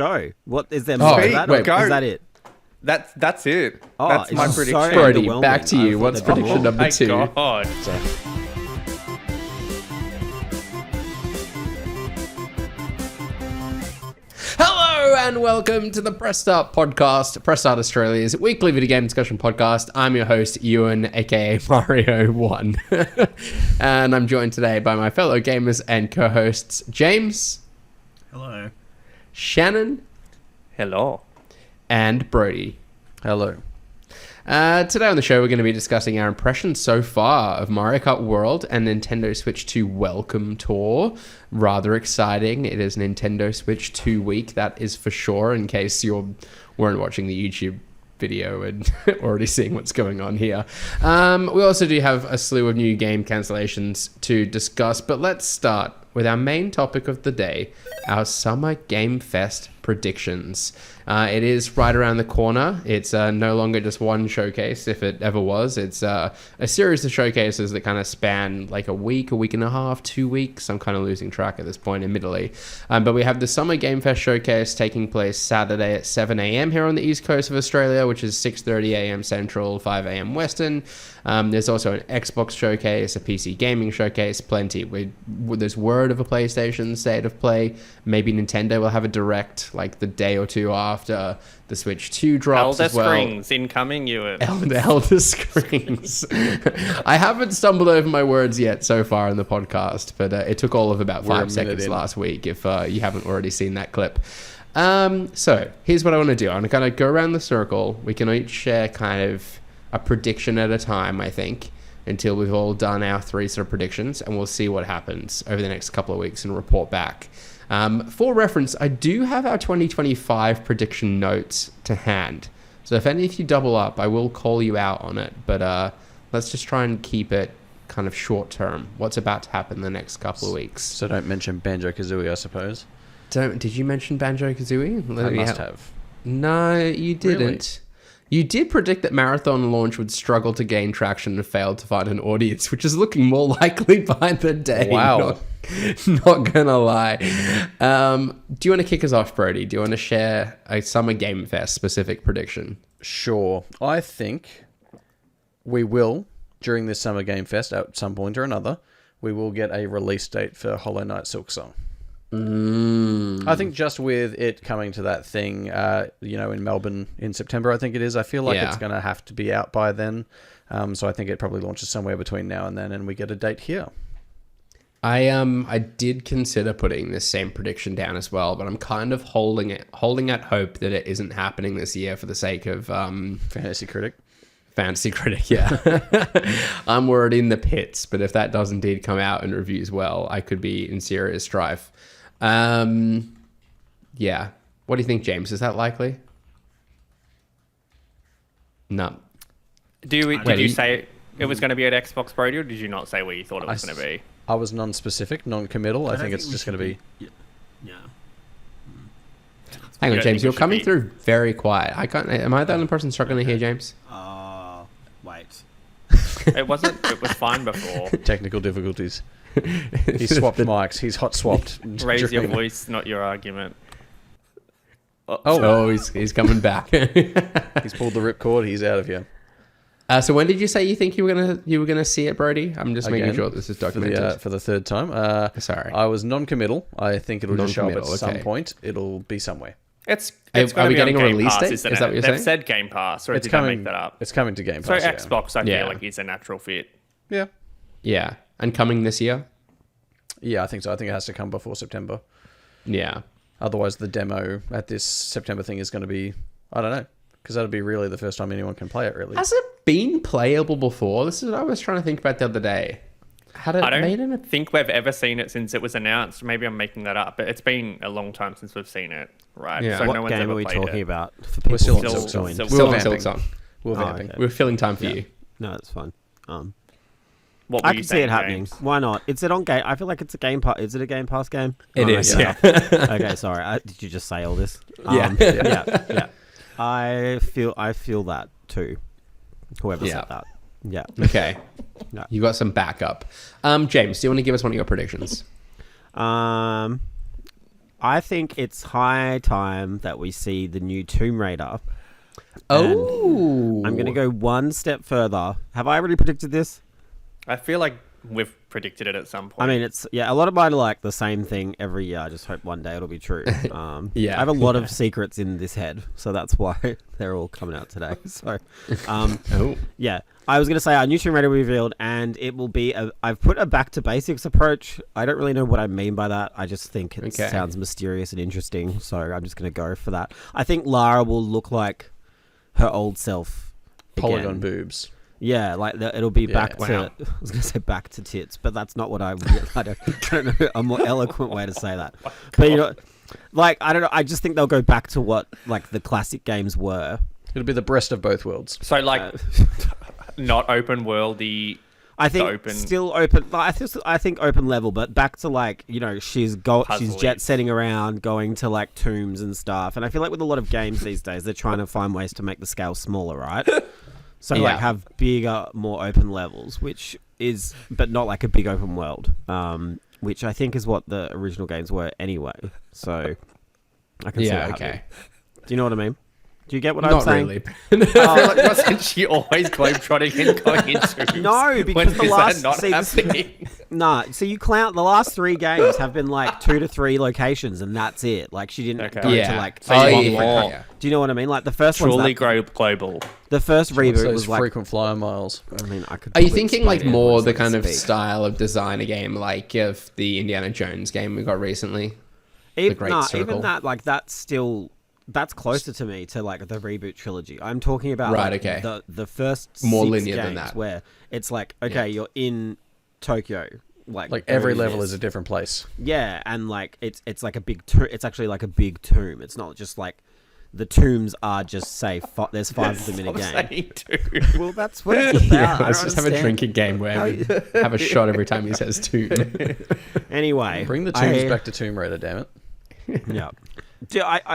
go. What is there more to that? wait, Or is that it? That's it. Oh, That's my it's so prediction. Brodie, underwhelming. back to I you. thought What's there'd be prediction more. number 2? God. Hello and welcome to the Press Start podcast, Press Start Australia's weekly video game discussion podcast. I'm your host, Ewan, aka Mario1. And I'm joined today by my fellow gamers and co-hosts, James. Hello. Shannon. Hello. And Brodie. Hello. Today on the show, we're going to be discussing our impressions so far of Mario Kart World and Nintendo Switch 2 Welcome Tour. Rather exciting. It is Nintendo Switch 2 week, that is for sure, in case you weren't watching the YouTube video and already seeing what's going on here. We also do have a slew of new game cancellations to discuss, but let's start with our main topic of the day, our Summer Game Fest predictions. It is right around the corner. It's no longer just one showcase, if it ever was. It's a series of showcases that kind of span like a week and a half, 2 weeks. I'm kind of losing track at this point, admittedly. But we have the Summer Game Fest showcase taking place Saturday at 7 a.m. here on the east coast of Australia, which is 6:30 a.m. Central, 5 a.m. Western. There's also an Xbox showcase, a PC gaming showcase, plenty. There's word of a PlayStation state of play. Maybe Nintendo will have a direct like the day or two after the Switch 2 drops Elder as well. Scrolls incoming, Ewan. Elder Scrolls. I haven't stumbled over my words yet so far in the podcast, but it took all of about 5 seconds last week if you haven't already seen that clip. So here's what I want to do. I'm going to kind of go around the circle. We can each share kind of a prediction at a time, I think, until we've all done our 3 sort of predictions, and we'll see what happens over the next couple of weeks and report back. For reference, I do have our 2025 prediction notes to hand. So if any of you double up, I will call you out on it. But let's just try and keep it kind of short term. What's about to happen in the next couple of weeks? So don't mention Banjo-Kazooie, I suppose. Did you mention Banjo-Kazooie? I must have. No, you didn't. Really? You did predict that Marathon Launch would struggle to gain traction and fail to find an audience, which is looking more likely by the day. Wow. Not gonna lie. Do you want to kick us off, Brodie? Do you want to share a Summer Game Fest specific prediction? Sure. I think we will, during this Summer Game Fest, at some point or another, we will get a release date for Hollow Knight Silksong. I think just with it coming to that thing, in Melbourne in September, I think it is, I feel like it's going to have to be out by then. So I think it probably launches somewhere between now and then, and we get a date here. I did consider putting this same prediction down as well, but I'm kind of holding out hope that it isn't happening this year for the sake of Fantasy Critic, yeah. I'm worried in the pits, but if that does indeed come out and reviews well, I could be in serious strife. Yeah. What do you think, James? Is that likely? No. Did you say it was going to be at Xbox, Brodie, or did you not say where you thought it was going to be? I was non-specific, non-committal. I think it's just going to be... Yeah. Hang on, don't James. think You're we should coming be- through very quiet. Am I the only person struggling to hear James? Wait. It wasn't. It was fine before. Technical difficulties. He swapped mics. He's hot swapped. Raise your voice, not your argument. Oh, he's coming back. He's pulled the ripcord. He's out of here. So when did you say you think you were gonna see it, Brodie? I'm just making Again, sure this is documented. for the third time. Sorry. I was non-committal. I think it'll just show up at Non-committal, some okay. point. It'll be somewhere. It's Are going to we be getting on a Game release Pass, date? isn't Is that it? what you're They've saying? said Game Pass, or It's did I coming. make that up? It's coming to Game So Pass. yeah. Xbox, I Yeah. feel like is a natural fit. Yeah. Yeah, and coming this year. Yeah, I think so. I think it has to come before September. Yeah. Otherwise, the demo at this September thing is going to be, I don't know, because that'll be really the first time anyone can play it, really. Has it been playable before? This is what I was trying to think about the other day. Had it I made don't an... think we've ever seen it since it was announced. Maybe I'm making that up, but it's been a long time since we've seen it, right? Yeah. So What no one's game ever are we played talking it. about? For people still who on don't Silk- join? Silk- Still on vamping. Silksong. We're Oh, vamping. okay. We're filling time for Yeah. you. No, that's fine. What were I you can see saying, it happening. James? Why not? Is it on game? I feel like it's a Game Pass. Is it a Game Pass game? It Oh, is, okay. yeah. Okay, sorry. Did you just say all this? Yeah. Yeah. I feel that too. Whoever Yeah. said that. Yeah. Okay. No. You got some backup. James, do you want to give us one of your predictions? I think it's high time that we see the new Tomb Raider. Oh, I'm going to go one step further. Have I already predicted this? I feel like we've predicted it at some point. I mean, it's a lot of mine are like the same thing every year. I just hope one day it'll be true. Yeah. I have a lot of secrets in this head, so that's why they're all coming out today. So, oh, yeah, I was going to say our new Tomb Raider revealed, and it will be I've put a back to basics approach. I don't really know what I mean by that. I just think it sounds mysterious and interesting, so I'm just going to go for that. I think Lara will look like her old self again. Polygon boobs. Yeah, like it'll be back to. Wow. I was going to say back to tits, but that's not what I don't know a more eloquent way to say that. But you know, like I don't know. I just think they'll go back to what like the classic games were. It'll be the breast of both worlds. so like not open worldy. I think open- still open. I think open level, but back to like she's Puzzly. jet setting around, going to like tombs and stuff. And I feel like with a lot of games these days, they're trying to find ways to make the scale smaller, right? So like have bigger, more open levels, but not like a big open world, which I think is what the original games were anyway. So I can see that happening. Do you know what I mean? Do you get what I'm not saying? really. I feel like wasn't she always globetrotting and going into No, because the last not happening? Nah, so you count the last 3 games have been like 2 to 3 locations, and that's it. Like she didn't go to like. So you want more. Do you know what I mean? Like the first one. Truly global. The first reboot Those was like. frequent flyer miles. I mean, I could. Are you probably thinking like explain it more as the I kind of speak. style of design a game like of the Indiana Jones game we got recently? The Great Circle. Even that, like that's closer to me to like the reboot trilogy. I'm talking about the first more 6 linear games than that. where it's like you're in Tokyo, like every doing level this. is a different place. Yeah, and like it's like a big it's actually like a big tomb. It's not just like the tombs are just say there's 5 of them in a game. Well, that's what it's about. Let's just have a drinking game where we have a shot every time he says tomb. Anyway, Bring the tombs back to Tomb Raider, damn it. Yeah.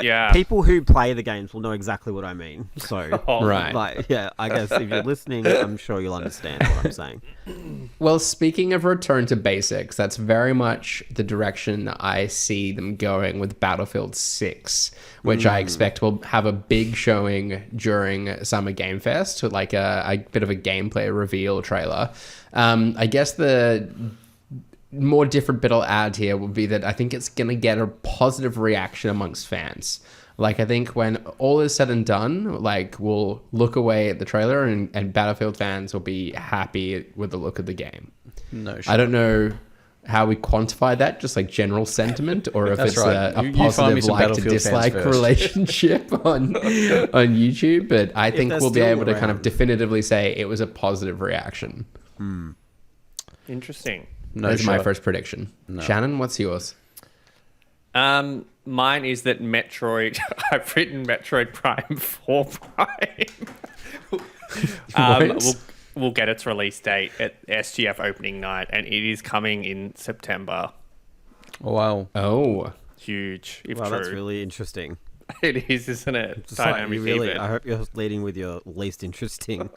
Yeah. People who play the games will know exactly what I mean. So, Right. like, yeah, I guess if you're listening, I'm sure you'll understand what I'm saying. Well, speaking of return to basics, that's very much the direction I see them going with Battlefield 6, which I expect will have a big showing during Summer Game Fest, with like a bit of a gameplay reveal trailer. I guess the more different bit I'll add here would be that I think it's going to get a positive reaction amongst fans. Like, I think when all is said and done, like, we'll look away at the trailer and Battlefield fans will be happy with the look of the game. No shit. I don't know how we quantify that, just like general sentiment, or if That's it's right. a You find me positive some like to Battlefield fans dislike first. relationship on YouTube. But I think they're we'll be still able to kind of around. definitively say it was a positive reaction. Interesting. No That's my shot. first prediction. Shannon, what's yours? Mine is that Metroid. I've written Metroid Prime 4 Prime. We'll get its release date at SGF opening night, and it is coming in September. Oh, wow. Oh, Huge, if Well, true. that's really interesting. It is, isn't it? Just Don't like, you receive really, it. I hope you're leading with your least interesting.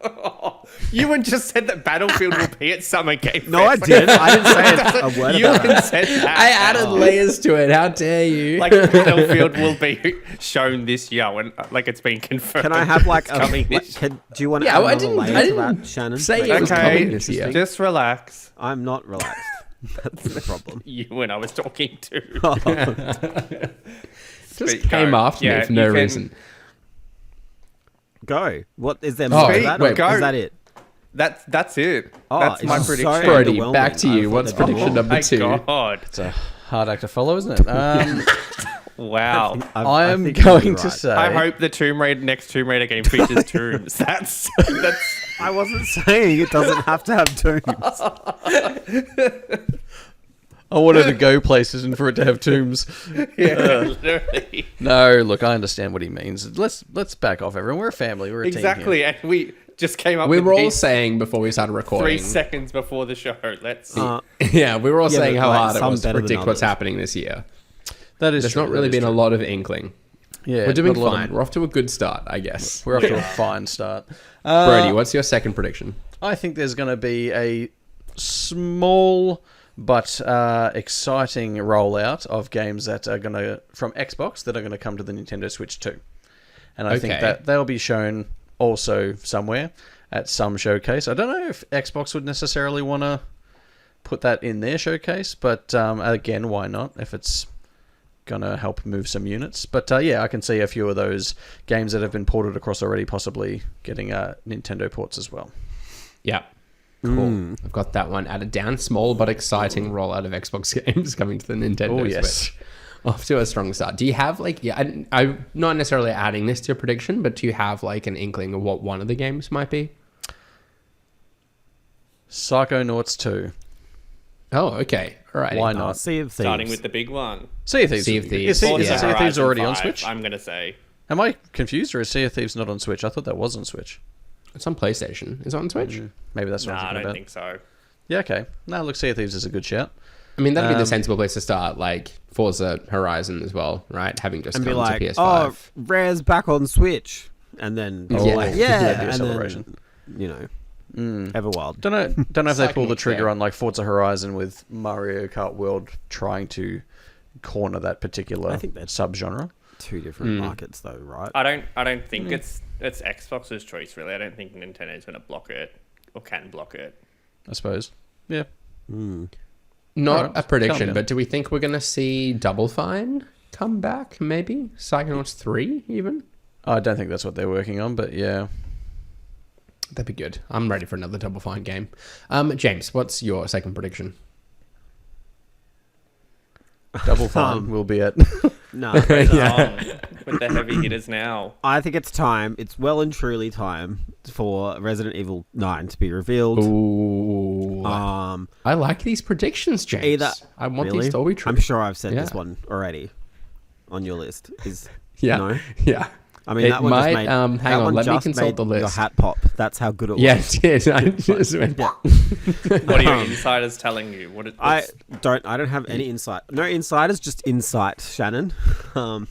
Ewan just said that Battlefield will be at Summer Game No, I Fest. didn't. I didn't say a word about Ewan that. said that. I added layers to it. How dare you? Like Battlefield will be shown this year when like it's been confirmed. Can I have like it's a? coming Like, this do you want to Yeah, add well, I another didn't- layer I to didn't that, Shannon? say Make it was more coming this year. interesting? Just relax. I'm not relaxed. That's the problem. Ewan, I was talking to. Just Speak, came go. after me Yeah, for no you can- reason. Go. What is there more Oh, to that? wait, Or go. is that it? That's it. Oh, That's my it's so prediction. Brodie, underwhelming. back to I you. thought What's that'd be prediction more. number My 2? God. It's a hard act to follow, isn't it? Wow. I am think you're going to right. say... I hope the next Tomb Raider game features tombs. That's I wasn't saying it doesn't have to have tombs. I wanted to go places and for it to have tombs. literally. No, look, I understand what he means. Let's back off, everyone. We're a family. We're a team Exactly, here. and we just came up We with were all these saying before we started 3 recording. seconds before the show. Let's Yeah, we were all saying but, how like, hard it some was to better than predict what's others. happening this year. That is There's true, not really that is been a true. lot of inkling. Yeah, We're doing not a lot of- fine. We're off to a good start, I guess. We're off to a fine start. Brodie, what's your second prediction? I think there's going to be a small But exciting rollout of games that are going to, from Xbox, that are going to come to the Nintendo Switch too. And I think that they'll be shown also somewhere at some showcase. I don't know if Xbox would necessarily want to put that in their showcase, but again, why not if it's going to help move some units. But yeah, I can see a few of those games that have been ported across already possibly getting Nintendo ports as well. Yeah. Cool. I've got that one added down. Small but exciting rollout of Xbox games coming to the Nintendo Switch. Off to a strong start. Do you have I'm not necessarily adding this to your prediction, but do you have like an inkling of what one of the games might be? Psychonauts 2. Oh, okay. All right. Why not? Sea of Thieves. Starting with the big one. Sea of Thieves. Sea of Thieves. Is Sea of Forza Thieves already on Horizon 5, Switch? I'm going to say. Am I confused, or is Sea of Thieves not on Switch? I thought that was on Switch. It's on PlayStation. Is it on Switch? Maybe that's what Nah, I I'm thinking don't about. think so. Yeah, okay. No, look, Sea of Thieves is a good shout. I mean, that'd be the sensible place to start, like Forza Horizon as well, right? Having just And come be like, to PS5. oh, Rare's back on Switch. And then, Yeah. like, yeah. That'd be a And celebration. then, you know, Everwild. Don't know if they pull the Psychonauts, trigger yeah. on like Forza Horizon with Mario Kart World trying to corner that particular I think that's- subgenre. Two different markets, though, right? I don't think it's Xbox's choice, really. I don't think Nintendo's going to block it or can block it. I suppose. Yeah. Not Alright, a prediction, calm but do we think we're going to see Double Fine come back, maybe? Psychonauts 3, even? I don't think that's what they're working on, but yeah. That'd be good. I'm ready for another Double Fine game. James, what's your second prediction? Double Fine will be at. No. With the heavy hitters now. I think it's time. It's well and truly time for Resident Evil 9 to be revealed. Ooh. I like these predictions, James. Either I want really? these to all be true. I'm sure I've said Yeah. this one already on your list. Yeah. No? Yeah. I mean, It that one might, just made. hang that on, one let me just consult made the list. Your hat pop. That's how good it was. Yeah, it did. I just went, What are your insiders telling you? I don't have any insight. No insiders, just insight, Shannon. No.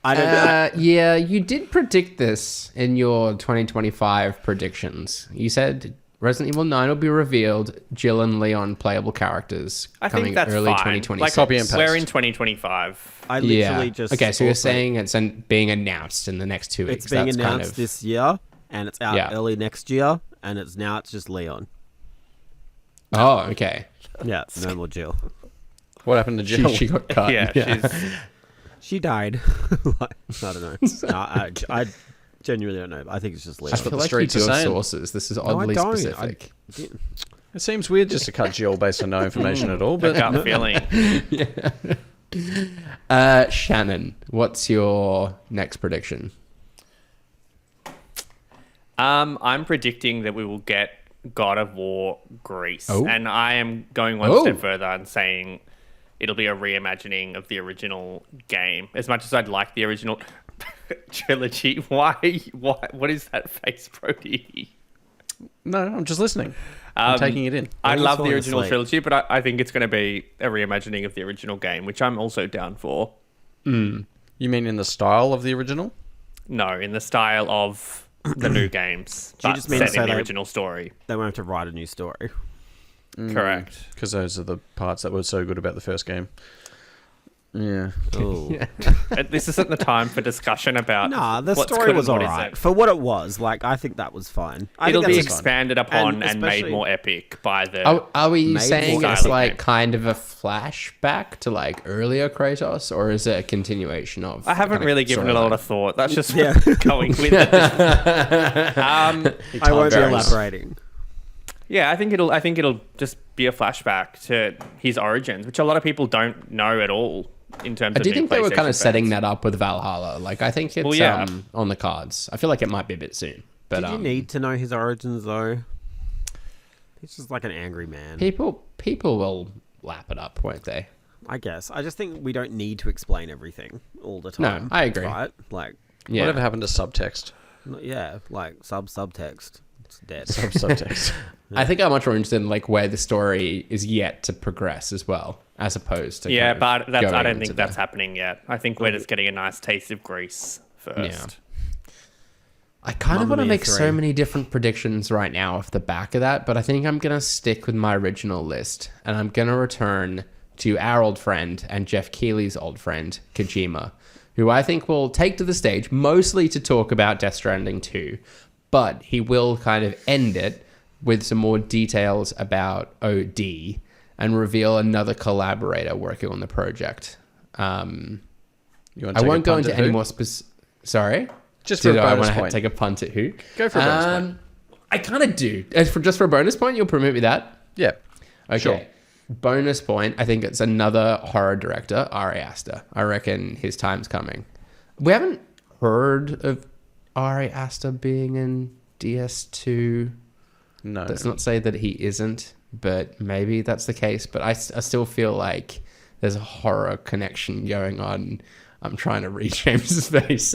I don't know. yeah, you did predict this in your 2025 predictions. You said Resident Evil 9 will be revealed, Jill and Leon playable characters I coming think that's early fine. 2026. Like, Copy and paste. we're in 2025. I literally just. Okay, so you're also- saying it's being announced in the next 2 weeks. it's being That's announced kind of, this year, and it's out Yeah. early next year, and it's just Leon. Oh, okay. Yeah, no more Jill. What happened to Jill? She got cut. Yeah, She died. Like, I don't know. No, I genuinely don't know. I think it's just Leon. I feel the like you streets do are have saying. sources. This is I oddly don't. specific. It seems weird just to cut Jill based on no information at all, a but gut feeling. Shannon, what's your next prediction? I'm predicting that we will get God of War Greece. Oh. And I am going one step further and saying it'll be a reimagining of the original game. As much as I'd like the original trilogy, why? What is that face, Brodie? no, I'm just listening. I'm taking it in. I He's love the falling original asleep. trilogy, but I think it's going to be a reimagining of the original game, which I'm also down for. You mean in the style of the original? No, in the style of the new games, Do you but just mean set so in the they- original story. They won't have to write a new story. Correct. Because those are the parts that were so good about the first game. Yeah. Oh. This isn't the time for discussion about. Nah, the what's story good was and what alright isn't. for what it was. Like, I think that was fine. I It'll think be that's fine. expanded upon And and made especially- more epic by the. Are we Maybe saying style it's of like game. kind of a flashback to like earlier Kratos, or is it a continuation of? I haven't kind of really given it a lot of storyline? thought. That's just Yeah. going with it. I won't be varies. elaborating. Yeah, I think it'll just be a flashback to his origins, which a lot of people don't know at all in terms I of. do new think they were kind PlayStation of setting fans. that up with Valhalla. Like, I think it's Well, yeah. on the cards. I feel like it might be a bit soon, but Did you need to know his origins though? He's just like an angry man. people will lap it up, won't they? I guess. I just think we don't need to explain everything all the time. I agree. Right? Like, Yeah. Whatever happened to subtext? yeah, like subtext. It's dead. Subtext. I think I'm much more interested in like where the story is yet to progress as well, as opposed to Yeah, kind of but that's, I going don't into think the- Oh, that's happening yet. I think we're just getting a nice taste of Greece first. I kind of Mamma want to Mia make 3. so many different predictions right now off the back of that, but I think I'm going to stick with my original list, and I'm going to return to our old friend and Jeff Keighley's old friend, Kojima, who I think will take to the stage mostly to talk about Death Stranding 2, but he will kind of end it with some more details about OD and reveal another collaborator working on the project. You want to I take won't a go punt into at any who? more Just for a I bonus want to point. take a punt at who? Go for a bonus point. I kind of do. Just for a bonus point, you'll permit me that? Yeah. Okay. Sure. Bonus point, I think it's another horror director, Ari Aster. I reckon his time's coming. We haven't heard of Ari Aster being in DS2. No. Let's not say that he isn't, but maybe that's the case. But I still feel like there's a horror connection going on. I'm trying to read James's face.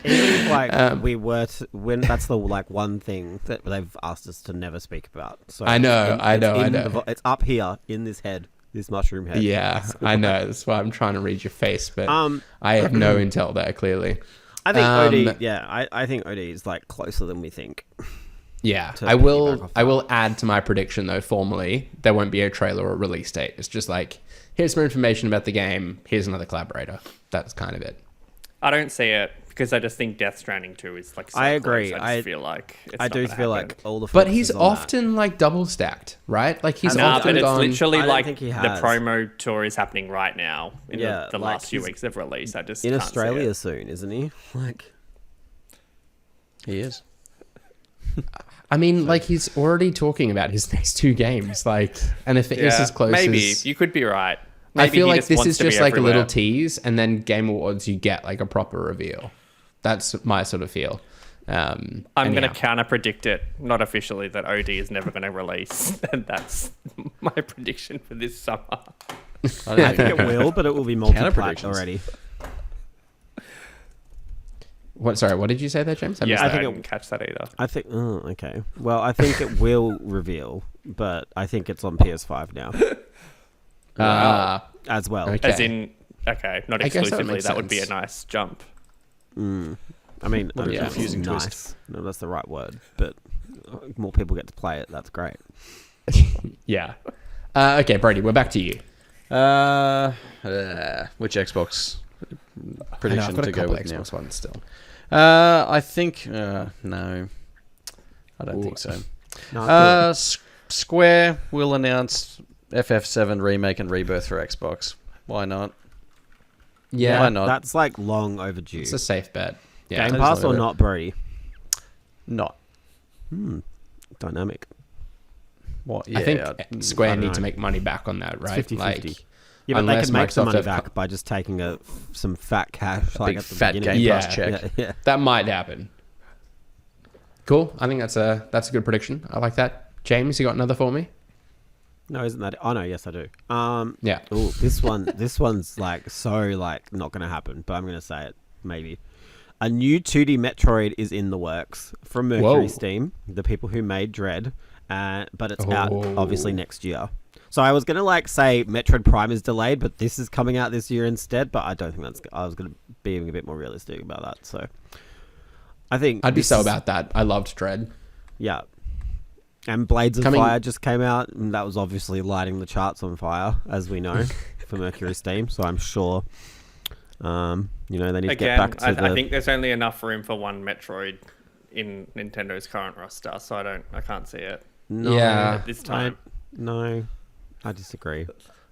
Even like when that's the like one thing that they've asked us to never speak about. So I know. It's up here in this head, this mushroom head. Yeah, I know. That's why I'm trying to read your face, but Um, I have no intel there, clearly. I think OD. Yeah, I think OD is like closer than we think. Yeah, to I piggyback will. off I will add to my prediction though. Formally, there won't be a trailer or release date. It's just like, here's more information about the game. Here's another collaborator. That's kind of it. I don't see it because I just think Death Stranding 2 is like. So I agree. close. I just feel like it's I not do gonna feel happen. like all the. But focus he's is on that. often like double stacked, right? Like he's Nah, often but it's gone. literally I don't like think he the has. promo tour is happening right now in Yeah, the like last few he's weeks of release. I just in can't see Australia it. soon, isn't he? Like He is. I mean, like he's already talking about his next two games. Like, and if it is as close maybe as you could be right. I Maybe feel he like this wants is to be just like a everywhere. little tease, and then Game Awards you get like a proper reveal. That's my sort of feel. I'm going to anyhow. counter predict it, not officially, that OD is never going to release, and that's my prediction for this summer. I think it will, but it will be multi-plat predictions. already. What? Sorry, what did you say there, James? Yeah, missed I that. didn't catch that either. I think. Oh, okay. Well, I think it will reveal, but I think it's on PS5 now as well. Okay. As in, okay, not I guess that exclusively. makes That would be a sense. nice jump. I mean, What a I don't know if confusing it's twist. nice. No, that's the right word. But more people get to play it. That's great. Yeah. Okay, Brodie, we're back to you. Which Xbox I know, prediction I've got to a go couple with now? Xbox ones still. I think no, I don't think so. No, Square will announce FF7 remake and rebirth for Xbox. Why not? Yeah, Why not? that's like long overdue. it's a safe bet. Yeah, Game I just Pass or like it. not, Brodie? Not. Dynamic. What? Yeah, I think I Square don't need know. to make money back on that, right? 50-50. Like, Yeah, but they unless can make some Microsoft money have back by just taking some fat cash, like big at the fat beginning. Game Yeah. Pass check. Yeah. that might happen. Cool. I think that's a good prediction. I like that. James, you got another for me? No, isn't that? Oh no, yes, I do. Yeah. Ooh, this one's like so like not gonna happen, but I'm gonna say it maybe. A new 2D Metroid is in the works from Mercury Whoa. Steam, the people who made Dread, but it's out Oh. obviously next year. So I was gonna like say Metroid Prime is delayed, but this is coming out this year instead. But I don't think that's. I was gonna be a bit more realistic about that. So I think I'd be this so is- about that. I loved Dread. Yeah. And Blades of Coming- Fire just came out, and that was obviously lighting the charts on fire, as we know, for Mercury Steam. So I'm sure, they need to get Again, back to I think there's only enough room for one Metroid in Nintendo's current roster, so I can't see it No, Yeah. at this time. I disagree.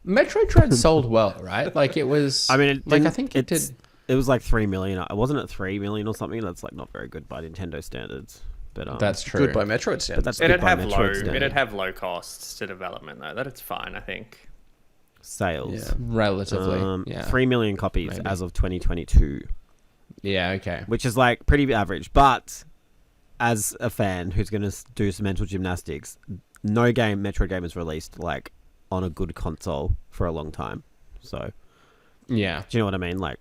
Metroid Dread sold well, right? Like it was. I mean, like I think it did. It was like 3 million. Wasn't it 3 million or something? That's like not very good by Nintendo standards. But That's true. Good by Metroid standards. that's It'd good by have Metroid standards. it'd have low costs to development though. That it's fine, I think. Sales. Yeah. Relatively. Yeah. 3 million copies Maybe. as of 2022, Yeah. Okay. which is like pretty average. But as a fan who's going to do some mental gymnastics, no Metroid game is released like on a good console for a long time. So, Yeah. do you know what I mean? Like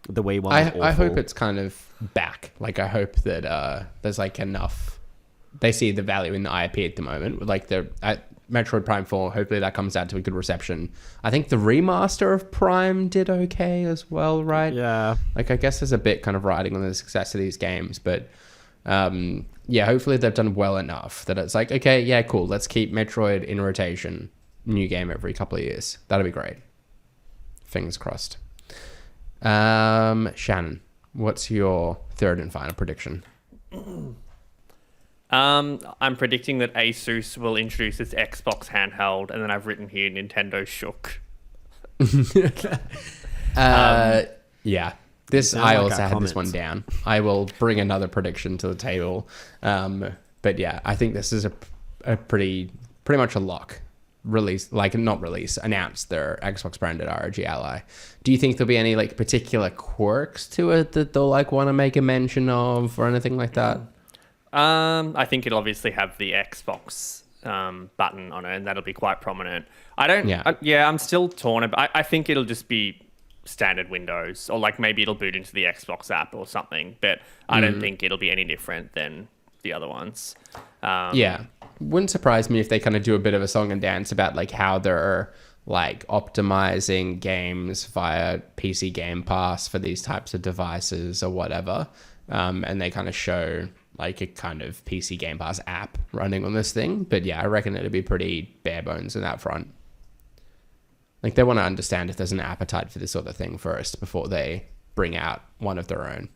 the Wii one. was I hope awful. it's kind of back. Like I hope that there's like enough. They see the value in the IP at the moment. Like Metroid Prime 4, hopefully that comes out to a good reception. I think the remaster of Prime did okay as well, right? Yeah. Like, I guess there's a bit kind of riding on the success of these games, but yeah, hopefully they've done well enough that it's like, okay, yeah, cool, let's keep Metroid in rotation. New game every couple of years. That'd be great. Fingers crossed. Shannon, what's your third and final prediction? I'm predicting that Asus will introduce its Xbox handheld, and then I've written here Nintendo shook. Yeah. This Sound I like also our had this comments. one down. I will bring another prediction to the table. But yeah, I think this is a pretty much a lock. Announce their Xbox branded ROG Ally. Do you think there'll be any like particular quirks to it that they'll like want to make a mention of or anything like that? I think it'll obviously have the Xbox button on it, and that'll be quite prominent. I'm still torn. But I think it'll just be standard Windows, or like maybe it'll boot into the Xbox app or something. But I don't think it'll be any different than the other ones. Yeah, wouldn't surprise me if they kind of do a bit of a song and dance about like how they're like optimizing games via PC Game Pass for these types of devices or whatever, and they kind of show like a kind of PC Game Pass app running on this thing. But yeah, I reckon it'll be pretty bare bones in that front. Like they want to understand if there's an appetite for this sort of thing first before they bring out one of their own.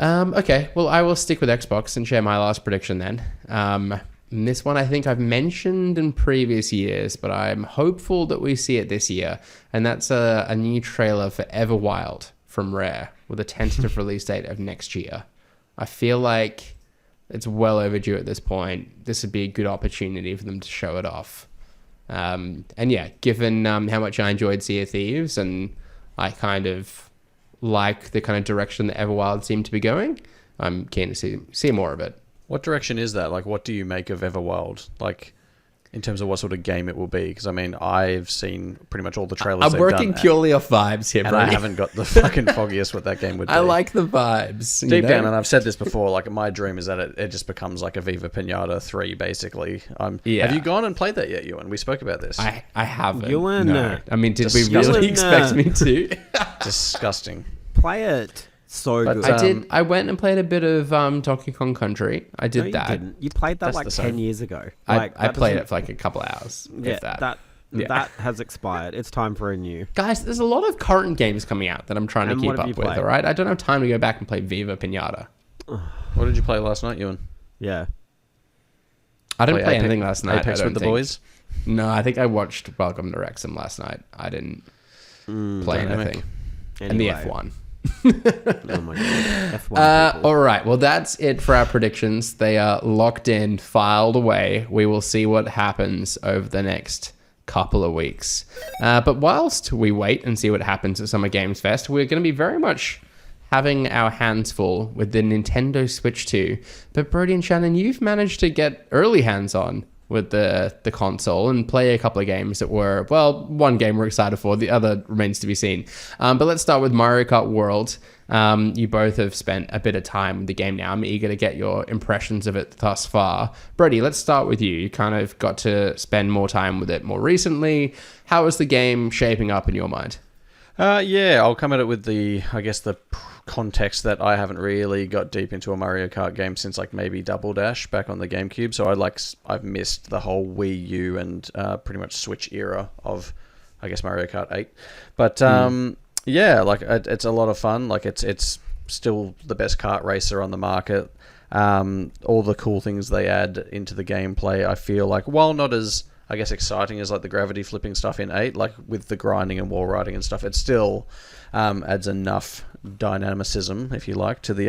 Okay, well, I will stick with Xbox and share my last prediction then. This one I think I've mentioned in previous years, but I'm hopeful that we see it this year. And that's a new trailer for Everwild from Rare with a tentative release date of next year. I feel like it's well overdue at this point. This would be a good opportunity for them to show it off. And yeah, given how much I enjoyed Sea of Thieves and I kind of like the kind of direction that Everwild seemed to be going, I'm keen to see more of it. What direction is that? Like, what do you make of Everwild? Like, in terms of what sort of game it will be? Because, I mean, I've seen pretty much all the trailers I'm they've working done, purely off vibes here, and Brodie. I haven't got the fucking foggiest what that game would be. I like the vibes. Deep down, and I've said this before, like, my dream is that it just becomes like a Viva Pinata 3, basically. Yeah. Have you gone and played that yet, Ewan? We spoke about this. I haven't. Ewan, No. I mean, did we Disgusting. really expect me to? Disgusting. Play it. So But, good. I went and played a bit of Donkey Kong Country. I did No, you that. didn't. You played that That's like the 10 same. years ago. I Like, played doesn't- it for like a couple hours. Yeah, if that. that has expired. It's time for a new. Guys, there's a lot of current games coming out that I'm trying And to what keep have up you with, played? all right? I don't have time to go back and play Viva Pinata. What did you play last night, Ewan? Yeah. I didn't play Apex- anything last night. Apex I with don't the think. boys? No, I think I watched Welcome to Wrexham last night. I didn't play dynamic. anything. And the Anyway. F1. Oh my god. F1 people. All right. Well, that's it for our predictions. They are locked in, filed away. We will see what happens over the next couple of weeks. But whilst we wait and see what happens at Summer Games Fest, we're going to be very much having our hands full with the Nintendo Switch 2. But Brodie and Shannon, you've managed to get early hands on with the console and play a couple of games that were, well, one game we're excited for, the other remains to be seen. But let's start with Mario Kart World. You both have spent a bit of time with the game now. I'm eager to get your impressions of it thus far. Brodie, let's start with you. You kind of got to spend more time with it more recently. How is the game shaping up in your mind? Yeah, I'll come at it with the context that I haven't really got deep into a Mario Kart game since like maybe Double Dash back on the GameCube. So I've missed the whole Wii U and pretty much Switch era of, I guess, Mario Kart 8. But yeah, like it's a lot of fun. Like it's still the best kart racer on the market. All the cool things they add into the gameplay, I feel like, while not as, I guess, exciting as like the gravity flipping stuff in 8, like with the grinding and wall riding and stuff, it still adds enough dynamicism, if you like, to the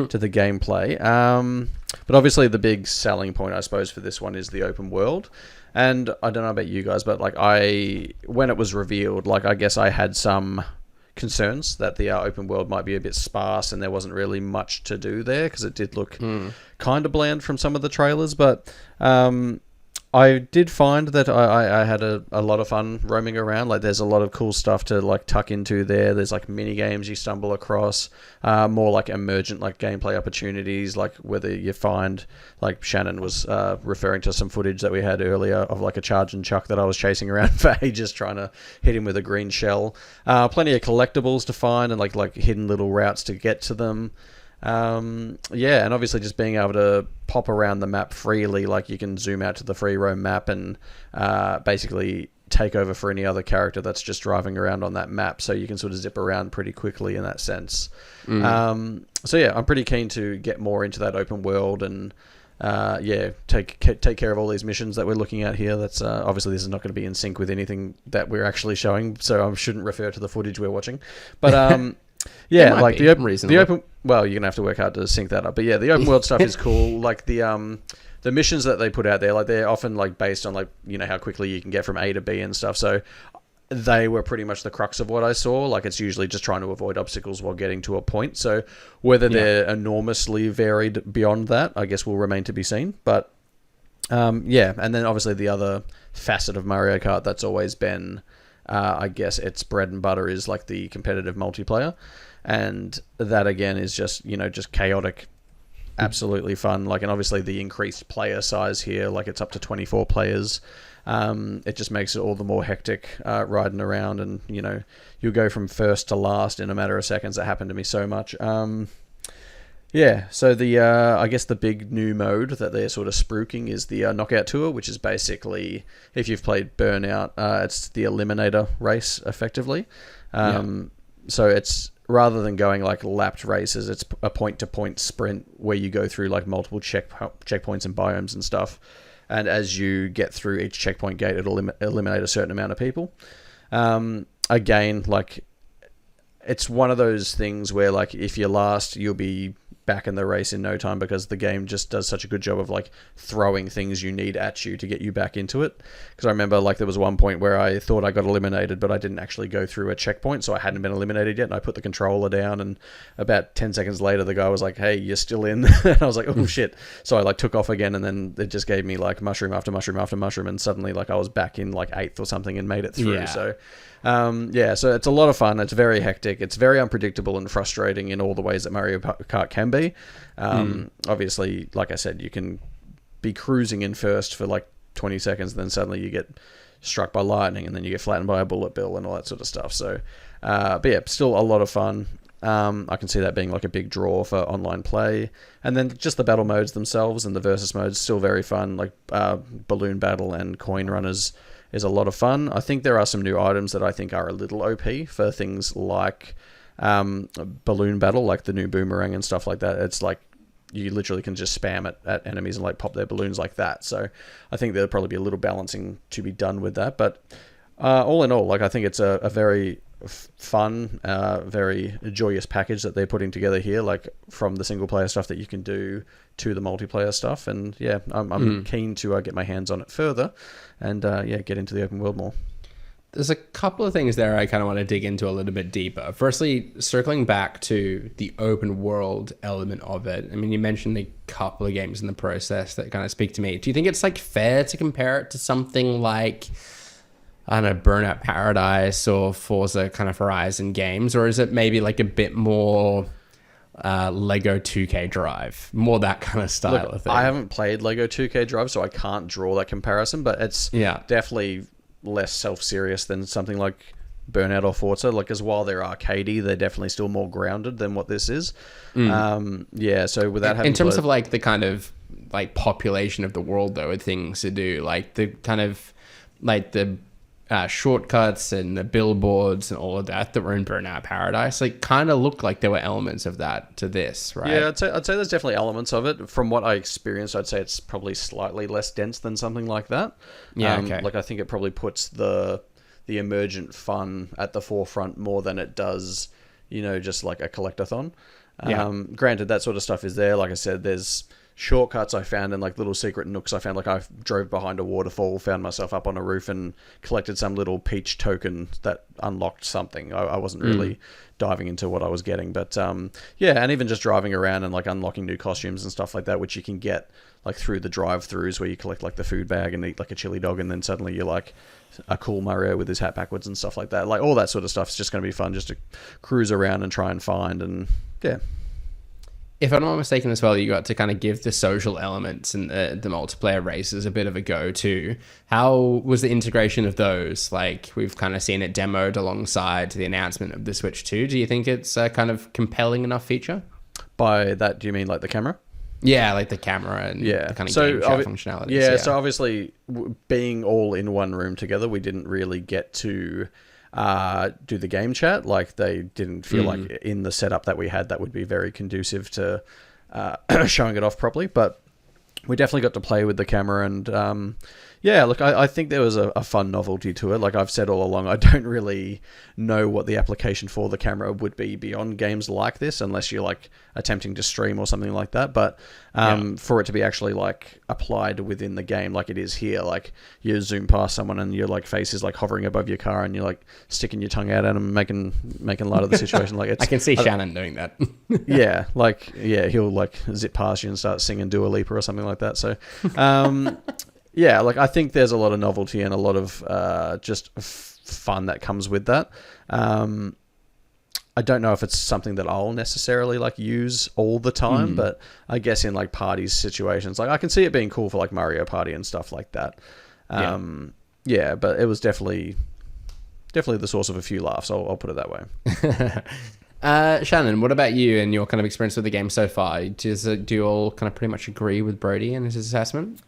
to the gameplay. But obviously the big selling point, I suppose, for this one is the open world. And I don't know about you guys, but like when it was revealed, like I guess I had some concerns that the open world might be a bit sparse and there wasn't really much to do there, because it did look kind of bland from some of the trailers. But I did find that I had a lot of fun roaming around. Like, there's a lot of cool stuff to like tuck into there. There's like mini games you stumble across, more like emergent like gameplay opportunities. Like whether you find, like Shannon was referring to some footage that we had earlier of like a charge and chuck that I was chasing around for ages trying to hit him with a green shell. Plenty of collectibles to find and like hidden little routes to get to them. Yeah, and obviously just being able to pop around the map freely, like you can zoom out to the free roam map and basically take over for any other character that's just driving around on that map, so you can sort of zip around pretty quickly in that sense. So yeah, I'm pretty keen to get more into that open world and take care of all these missions that we're looking at here. That's obviously this is not going to be in sync with anything that we're actually showing, so I shouldn't refer to the footage we're watching. But yeah, like the open. Well, you're gonna have to work hard to sync that up. But yeah, the open world stuff is cool. Like the missions that they put out there, like they're often like based on like, you know, how quickly you can get from A to B and stuff. So they were pretty much the crux of what I saw. Like it's usually just trying to avoid obstacles while getting to a point. So whether they're enormously varied beyond that, I guess will remain to be seen. But yeah, and then obviously the other facet of Mario Kart that's always been, I guess its bread and butter is like the competitive multiplayer, and that again is just, you know, just chaotic, absolutely fun. Like, and obviously the increased player size here, like it's up to 24 players. It just makes it all the more hectic riding around, and you know, you go from first to last in a matter of seconds. That happened to me so much. Yeah, so the I guess the big new mode that they're sort of spruiking is the Knockout Tour, which is basically, if you've played Burnout, it's the Eliminator race, effectively. So it's, rather than going like lapped races, it's a point-to-point sprint where you go through like multiple checkpoints and biomes and stuff. And as you get through each checkpoint gate, it'll eliminate a certain amount of people. Again, like, it's one of those things where like if you're last, you'll be back in the race in no time, because the game just does such a good job of like throwing things you need at you to get you back into it. Because I remember like there was one point where I thought I got eliminated, but I didn't actually go through a checkpoint, so I hadn't been eliminated yet, and I put the controller down, and about 10 seconds later the guy was like, "Hey, you're still in." And I was like, "Oh shit." So I like took off again, and then it just gave me like mushroom after mushroom after mushroom, and suddenly like I was back in like 8th or something and made it through. So so it's a lot of fun. It's very hectic. It's very unpredictable and frustrating in all the ways that Mario Kart can be. Obviously, like I said, you can be cruising in first for like 20 seconds, and then suddenly you get struck by lightning, and then you get flattened by a bullet bill and all that sort of stuff. So, but yeah, still a lot of fun. I can see that being like a big draw for online play. And then just the battle modes themselves and the versus modes, still very fun. Like balloon battle and coin runners is a lot of fun. I think there are some new items that I think are a little OP for things like balloon battle, like the new boomerang and stuff like that. It's like you literally can just spam it at enemies and like pop their balloons like that. So I think there'll probably be a little balancing to be done with that. But all in all, like I think it's a very fun, very joyous package that they're putting together here, like from the single player stuff that you can do to the multiplayer stuff. And yeah, I'm keen to get my hands on it further and get into the open world more. There's a couple of things there I kind of want to dig into a little bit deeper. Firstly, circling back to the open world element of it. I mean, you mentioned a couple of games in the process that kind of speak to me. Do you think it's like fair to compare it to something like, I don't know, Burnout Paradise or Forza kind of Horizon games? Or is it maybe like a bit more Lego 2K Drive? More that kind of style of thing? I haven't played Lego 2K Drive, so I can't draw that comparison, but it's definitely less self-serious than something like Burnout or Forza. Like, as while they're arcadey, they're definitely still more grounded than what this is. So without having in terms of like the kind of like population of the world though, with things to do, like the kind of like the shortcuts and the billboards and all of that were in Burnout Paradise, like kind of looked like there were elements of that to this, right? Yeah, I'd say there's definitely elements of it. From what I experienced, I'd say it's probably slightly less dense than something like that. Like I think it probably puts the emergent fun at the forefront more than it does, you know, just like a collectathon. Granted, that sort of stuff is there. Like I said, there's shortcuts I found and like little secret nooks I found. Like I drove behind a waterfall, found myself up on a roof and collected some little peach token that unlocked something. I wasn't really diving into what I was getting, but yeah, and even just driving around and like unlocking new costumes and stuff like that, which you can get like through the drive-throughs where you collect like the food bag and eat like a chili dog, and then suddenly you're like a cool Mario with his hat backwards and stuff like that. Like all that sort of stuff is just going to be fun, just to cruise around and try and find. And yeah, if I'm not mistaken as well, you got to kind of give the social elements and the multiplayer races a bit of a go too. How was the integration of those? Like we've kind of seen it demoed alongside the announcement of the Switch 2. Do you think it's a kind of compelling enough feature? By that, do you mean like the camera? Yeah, like the camera and the kind of game chat functionality. Yeah, so obviously being all in one room together, we didn't really get to do the game chat. Like they didn't feel like in the setup that we had that would be very conducive to showing it off properly. But we definitely got to play with the camera and yeah, look, I think there was a fun novelty to it. Like I've said all along, I don't really know what the application for the camera would be beyond games like this, unless you're like attempting to stream or something like that. But for it to be actually like applied within the game, like it is here, like you zoom past someone and your like face is like hovering above your car and you're like sticking your tongue out at them, making light of the situation. Like it's, I can see Shannon doing that. yeah, like he'll like zip past you and start singing Dua Lipa or something like that. So yeah, like I think there's a lot of novelty and a lot of just fun that comes with that. I don't know if it's something that I'll necessarily like use all the time, but I guess in like party situations, like I can see it being cool for like Mario Party and stuff like that. Yeah, but it was definitely the source of a few laughs. I'll put it that way. Shannon, what about you and your kind of experience with the game so far? Do you all kind of pretty much agree with Brodie and his assessment?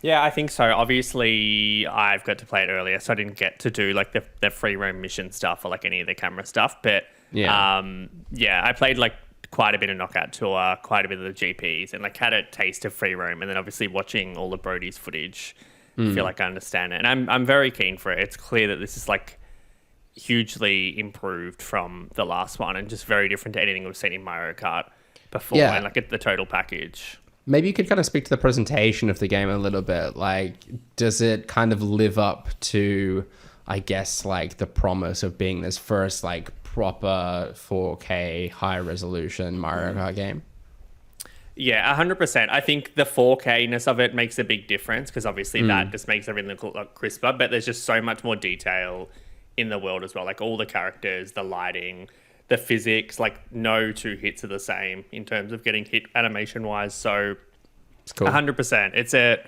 Yeah, I think so. Obviously, I've got to play it earlier, so I didn't get to do like the free roam mission stuff or like any of the camera stuff. But I played like quite a bit of Knockout Tour, quite a bit of the GPs, and like had a taste of free roam. And then obviously watching all of Brodie's footage, I feel like I understand it, and I'm very keen for it. It's clear that this is like hugely improved from the last one, and just very different to anything we've seen in Mario Kart before. And like the total package. Maybe you could kind of speak to the presentation of the game a little bit. Like, does it kind of live up to, I guess, like the promise of being this first like proper 4K high resolution Mario Kart game? Yeah, 100%. I think the 4K-ness of it makes a big difference because obviously that just makes everything look crisper, but there's just so much more detail in the world as well. Like all the characters, the lighting, the physics, like no two hits are the same in terms of getting hit animation wise. So it's cool. 100%. It's a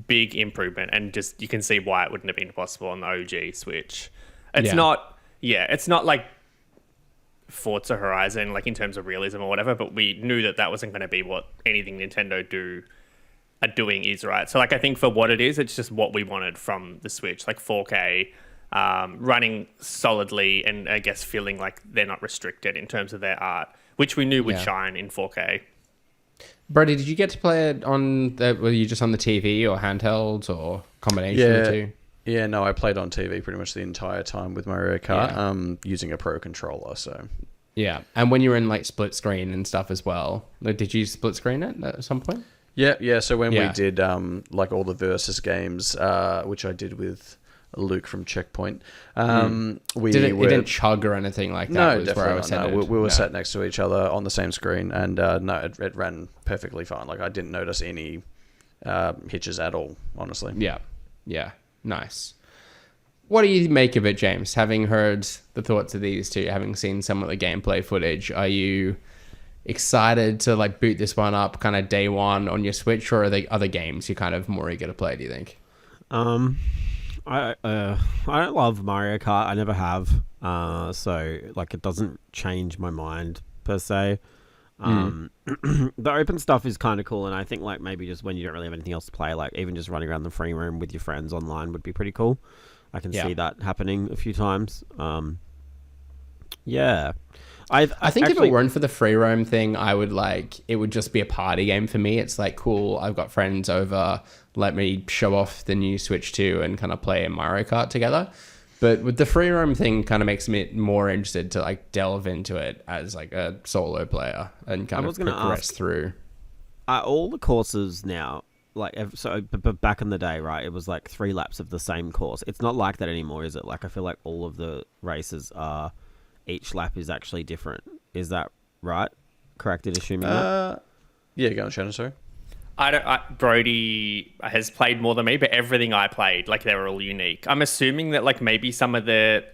big improvement, and just you can see why it wouldn't have been possible on the OG Switch. It's not like Forza Horizon, like in terms of realism or whatever, but we knew that wasn't going to be what anything Nintendo are doing is, right? So like I think for what it is, it's just what we wanted from the Switch, like 4K. Running solidly, and I guess feeling like they're not restricted in terms of their art, which we knew would shine in 4K. Brodie, did you get to play it were you just on the TV or handhelds or combination of the two? Yeah, no, I played on TV pretty much the entire time with Mario Kart, using a Pro controller, so... Yeah, and when you were in like split screen and stuff as well, like, did you split screen it at some point? Yeah, so when we did like all the versus games, which I did with Luke from Checkpoint. It didn't chug or anything like that? No, definitely not. No, we were sat next to each other on the same screen, and it ran perfectly fine. Like I didn't notice any hitches at all, honestly. Yeah, nice. What do you make of it, James? Having heard the thoughts of these two, having seen some of the gameplay footage, are you excited to like boot this one up kind of day one on your Switch, or are there other games you kind of more eager to play, do you think? I don't love Mario Kart. I never have. So like it doesn't change my mind per se. The open stuff is kind of cool, and I think like maybe just when you don't really have anything else to play, like even just running around the free room with your friends online would be pretty cool. I can see that happening a few times. Yeah. I think if it weren't for the free roam thing, I would it would just be a party game for me. It's like, cool, I've got friends over, let me show off the new Switch 2 and kind of play a Mario Kart together. But with the free roam thing, kind of makes me more interested to like delve into it as like a solo player and kind of progress through. are all the courses now like but back in the day, right? It was like 3 laps of the same course. It's not like that anymore, is it? Like I feel like all of the races are each lap is actually different. Is that right? Correct in assuming that? Yeah, go on, Shannon, sorry. Brodie has played more than me, but everything I played, like they were all unique. I'm assuming that like maybe some of the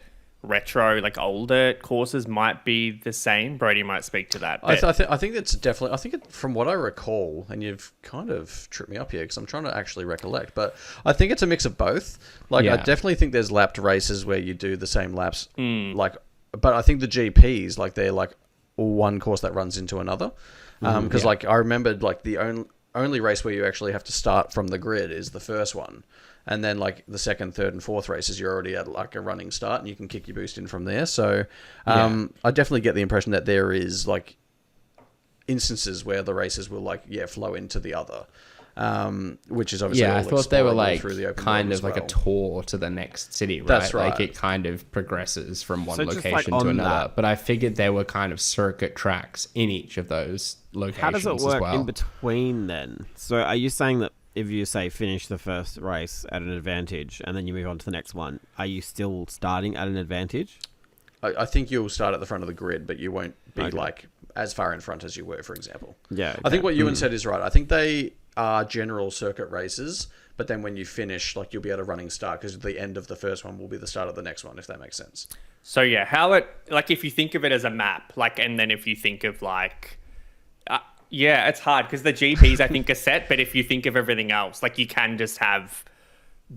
retro, like older courses might be the same. Brodie might speak to that. I think it's definitely. I think from what I recall, and you've kind of tripped me up here because I'm trying to actually recollect, but I think it's a mix of both. Like I definitely think there's lapped races where you do the same laps, like. But I think the GPs, like they're like one course that runs into another, because like I remembered like the only race where you actually have to start from the grid is the first one. And then, like, the second, third, and fourth races, you're already at, like, a running start, and you can kick your boost in from there. So, I definitely get the impression that there is, like, instances where the races will, like, flow into the other. Which is obviously I thought they were, like, kind of well. like a tour to the next city, right? That's right. Like, it kind of progresses from one So just, location like, to on another. that- But I figured there were kind of circuit tracks in each of those locations How does it work as well. in between then? So are you saying that if you say finish the first race at an advantage and then you move on to the next one, are you still starting at an advantage? I think you'll start at the front of the grid, but you won't be, like, as far in front as you were, for example. Yeah. I think what Ewan said is right. I think they are general circuit races, but then when you finish, like, you'll be at a running start because the end of the first one will be the start of the next one, if that makes sense. So yeah, how it like if you think of it as a map, like, and then if you think of like, it's hard because the GPs I think are set, but if you think of everything else, like you can just have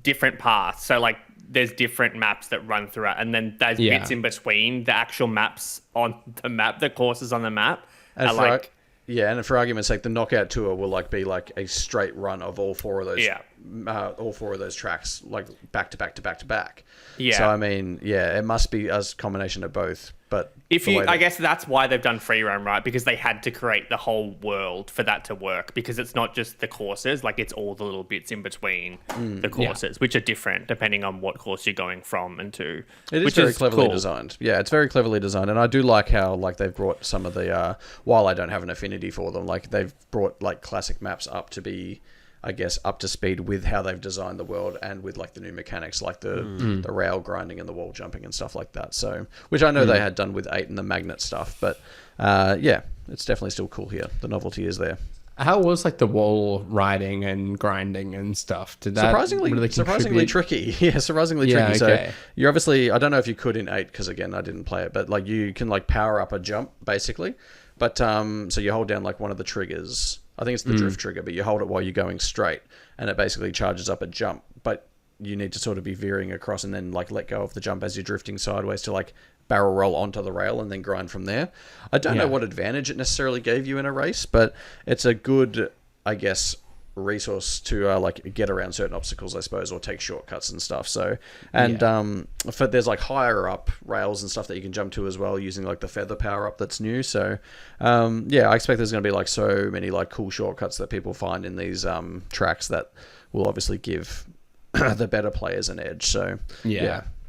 different paths. So like there's different maps that run throughout, and then there's bits in between the actual maps on the map, the courses on the map. And and for argument's sake, the knockout tour will like be like a straight run of all four of those tracks, like back to back to back to back. Yeah. So I mean, it must be a combination of both. But I guess that's why they've done free roam, right? Because they had to create the whole world for that to work. Because it's not just the courses, like it's all the little bits in between the courses, which are different depending on what course you're going from and to. It is very cleverly designed. Yeah, it's very cleverly designed, and I do like how like they've brought some of the. While I don't have an affinity for them, like they've brought like classic maps up to be, I guess, up to speed with how they've designed the world and with like the new mechanics, like the rail grinding and the wall jumping and stuff like that. So, which I know they had done with 8 and the magnet stuff, but it's definitely still cool here. The novelty is there. How was like the wall riding and grinding and stuff? Did that surprisingly tricky? Yeah, surprisingly tricky. Okay. So you're obviously, I don't know if you could in 8 because again I didn't play it, but like you can like power up a jump basically. But so you hold down like one of the triggers. I think it's the drift trigger, but you hold it while you're going straight, and it basically charges up a jump. But you need to sort of be veering across and then like let go of the jump as you're drifting sideways to like barrel roll onto the rail and then grind from there. I don't know what advantage it necessarily gave you in a race, but it's a good, I guess, resource to like get around certain obstacles, I suppose, or take shortcuts and stuff. So there's like higher up rails and stuff that you can jump to as well using like the feather power up that's new. So I expect there's going to be like so many like cool shortcuts that people find in these tracks that will obviously give the better players an edge. So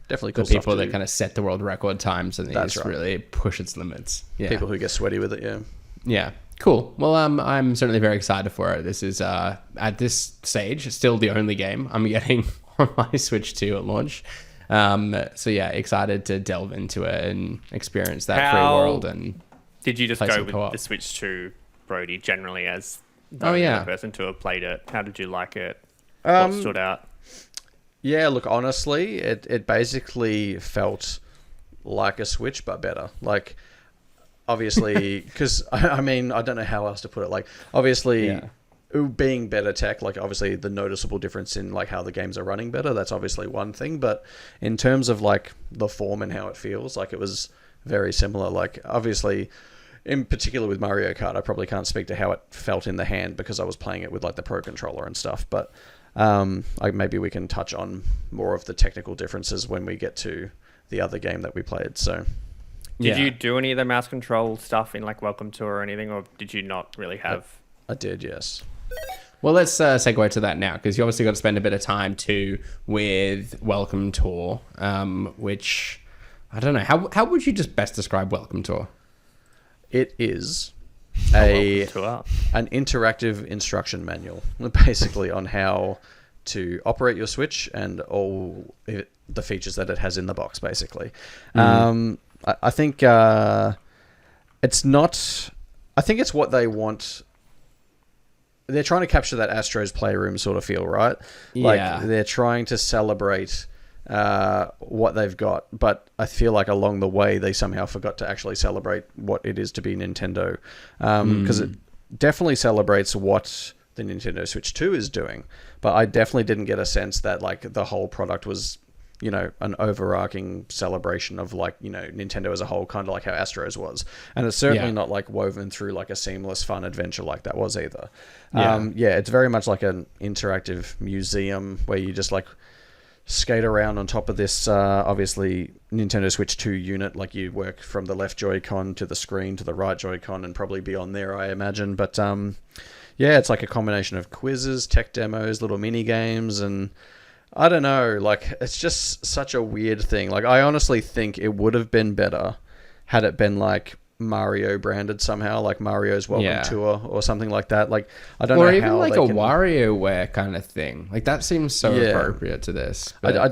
definitely cool the people stuff that kind of set the world record times and these really push its limits. People who get sweaty with it. Yeah. Cool. Well, I'm certainly very excited for it. This is, at this stage, still the only game I'm getting on my Switch 2 at launch. Excited to delve into it and experience that free world. And did you just go with the Switch 2, Brodie, generally as the person to have played it? How did you like it? What stood out? Yeah, look, honestly, it basically felt like a Switch, but better. Like, obviously, because I mean, I don't know how else to put it. Like, obviously, being better tech, like obviously the noticeable difference in like how the games are running better, that's obviously one thing. But in terms of like the form and how it feels, like it was very similar. Like, obviously, in particular with Mario Kart, I probably can't speak to how it felt in the hand because I was playing it with like the Pro Controller and stuff. But maybe we can touch on more of the technical differences when we get to the other game that we played. So. Did you do any of the mouse control stuff in like Welcome Tour or anything, or did you not really have? I did, yes. Well, let's segue to that now, because you obviously got to spend a bit of time too with Welcome Tour, which I don't know. How would you just best describe Welcome Tour? It is an To interactive instruction manual, basically on how to operate your Switch and all the features that it has in the box, basically. I think it's not... I think it's what they want. They're trying to capture that Astro's Playroom sort of feel, right? Yeah. Like, they're trying to celebrate what they've got, but I feel like along the way they somehow forgot to actually celebrate what it is to be Nintendo, because it definitely celebrates what the Nintendo Switch 2 is doing, but I definitely didn't get a sense that like the whole product was, you know, an overarching celebration of like, you know, Nintendo as a whole, kind of like how Astro's was. And it's certainly not like woven through like a seamless fun adventure like that was either. It's very much like an interactive museum where you just like skate around on top of this obviously Nintendo Switch 2 unit. Like, you work from the left Joy-Con to the screen to the right Joy-Con and probably beyond there, I imagine. But it's like a combination of quizzes, tech demos, little mini games, and I don't know, like, it's just such a weird thing. Like, I honestly think it would have been better had it been like Mario branded somehow, like Mario's Welcome Tour or something like that. Like, I don't know how, or even like a can... WarioWare kind of thing. Like, that seems so appropriate to this. But... I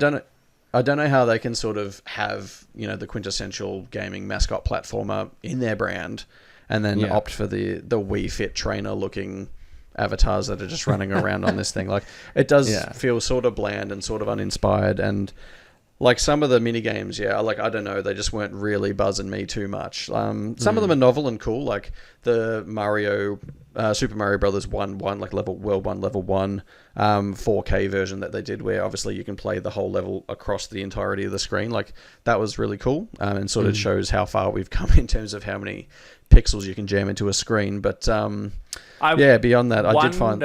don't know how they can sort of have, you know, the quintessential gaming mascot platformer in their brand and then opt for the Wii Fit trainer looking avatars that are just running around on this thing. Like, it does feel sort of bland and sort of uninspired, and like some of the mini games, like, I don't know, they just weren't really buzzing me too much. Some of them are novel and cool, like the Super Mario Brothers 1-1, like World 1 Level 1 4K version that they did, where obviously you can play the whole level across the entirety of the screen. Like, that was really cool, and sort of shows how far we've come in terms of how many pixels you can jam into a screen. But beyond that, I did find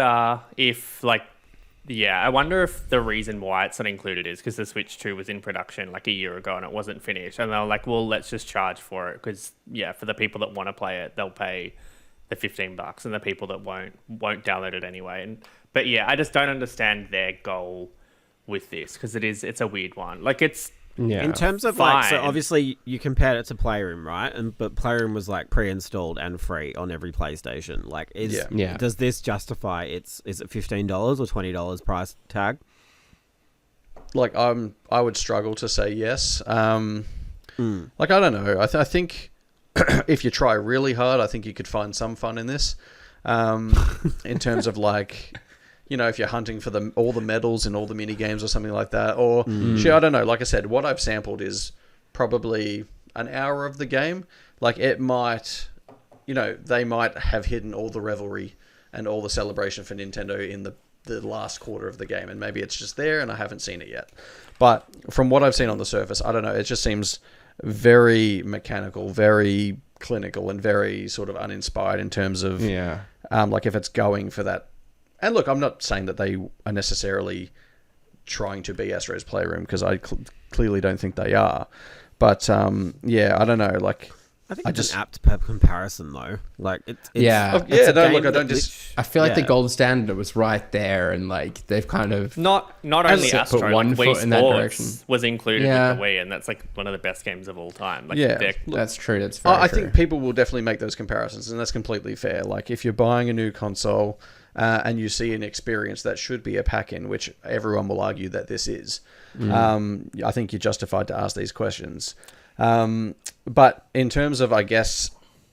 I wonder if the reason why it's not included is because the Switch 2 was in production like a year ago and it wasn't finished, and they're like, well, let's just charge for it, because for the people that want to play it, they'll pay the $15, and the people that won't download it anyway. But I just don't understand their goal with this, because it's a weird one. Like, it's in terms of fine. Like, so obviously you compared it to Playroom, right? But Playroom was like pre-installed and free on every PlayStation. Like, does this justify is it $15 or $20 price tag? Like, I would struggle to say yes. Like, I don't know. I think if you try really hard, I think you could find some fun in this. In terms of like, you know, if you're hunting for all the medals in all the mini games or something like that, or I don't know. Like I said, what I've sampled is probably an hour of the game. Like, it might, you know, they might have hidden all the revelry and all the celebration for Nintendo in the last quarter of the game, and maybe it's just there and I haven't seen it yet. But from what I've seen on the surface, I don't know. It just seems very mechanical, very clinical, and very sort of uninspired in terms of like, if it's going for that. And look, I'm not saying that they are necessarily trying to be Astro's Playroom, because I clearly don't think they are. But I don't know. Like, I think it's an apt comparison, though. Like, I I feel like the gold standard was right there, and like they've kind of not only Astro, put one Wii foot in that direction. Sports was included with the Wii, and that's like one of the best games of all time. Like, that's true. That's very I true. think people will definitely make those comparisons, and that's completely fair. Like, if you're buying a new console and you see an experience that should be a pack-in, which everyone will argue that this is, I think you're justified to ask these questions. But in terms of, I guess,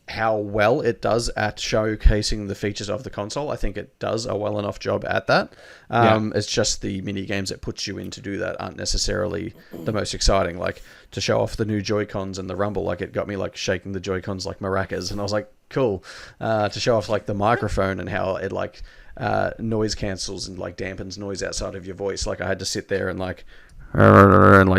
how well it does at showcasing the features of the console, I think it does a well enough job at that. It's just the mini games it puts you in to do that aren't necessarily the most exciting. Like, to show off the new Joy-Cons and the rumble, like, it got me like shaking the Joy-Cons like maracas, and I was like, cool. To show off like the microphone and how it like noise cancels and like dampens noise outside of your voice. Like, I had to sit there and like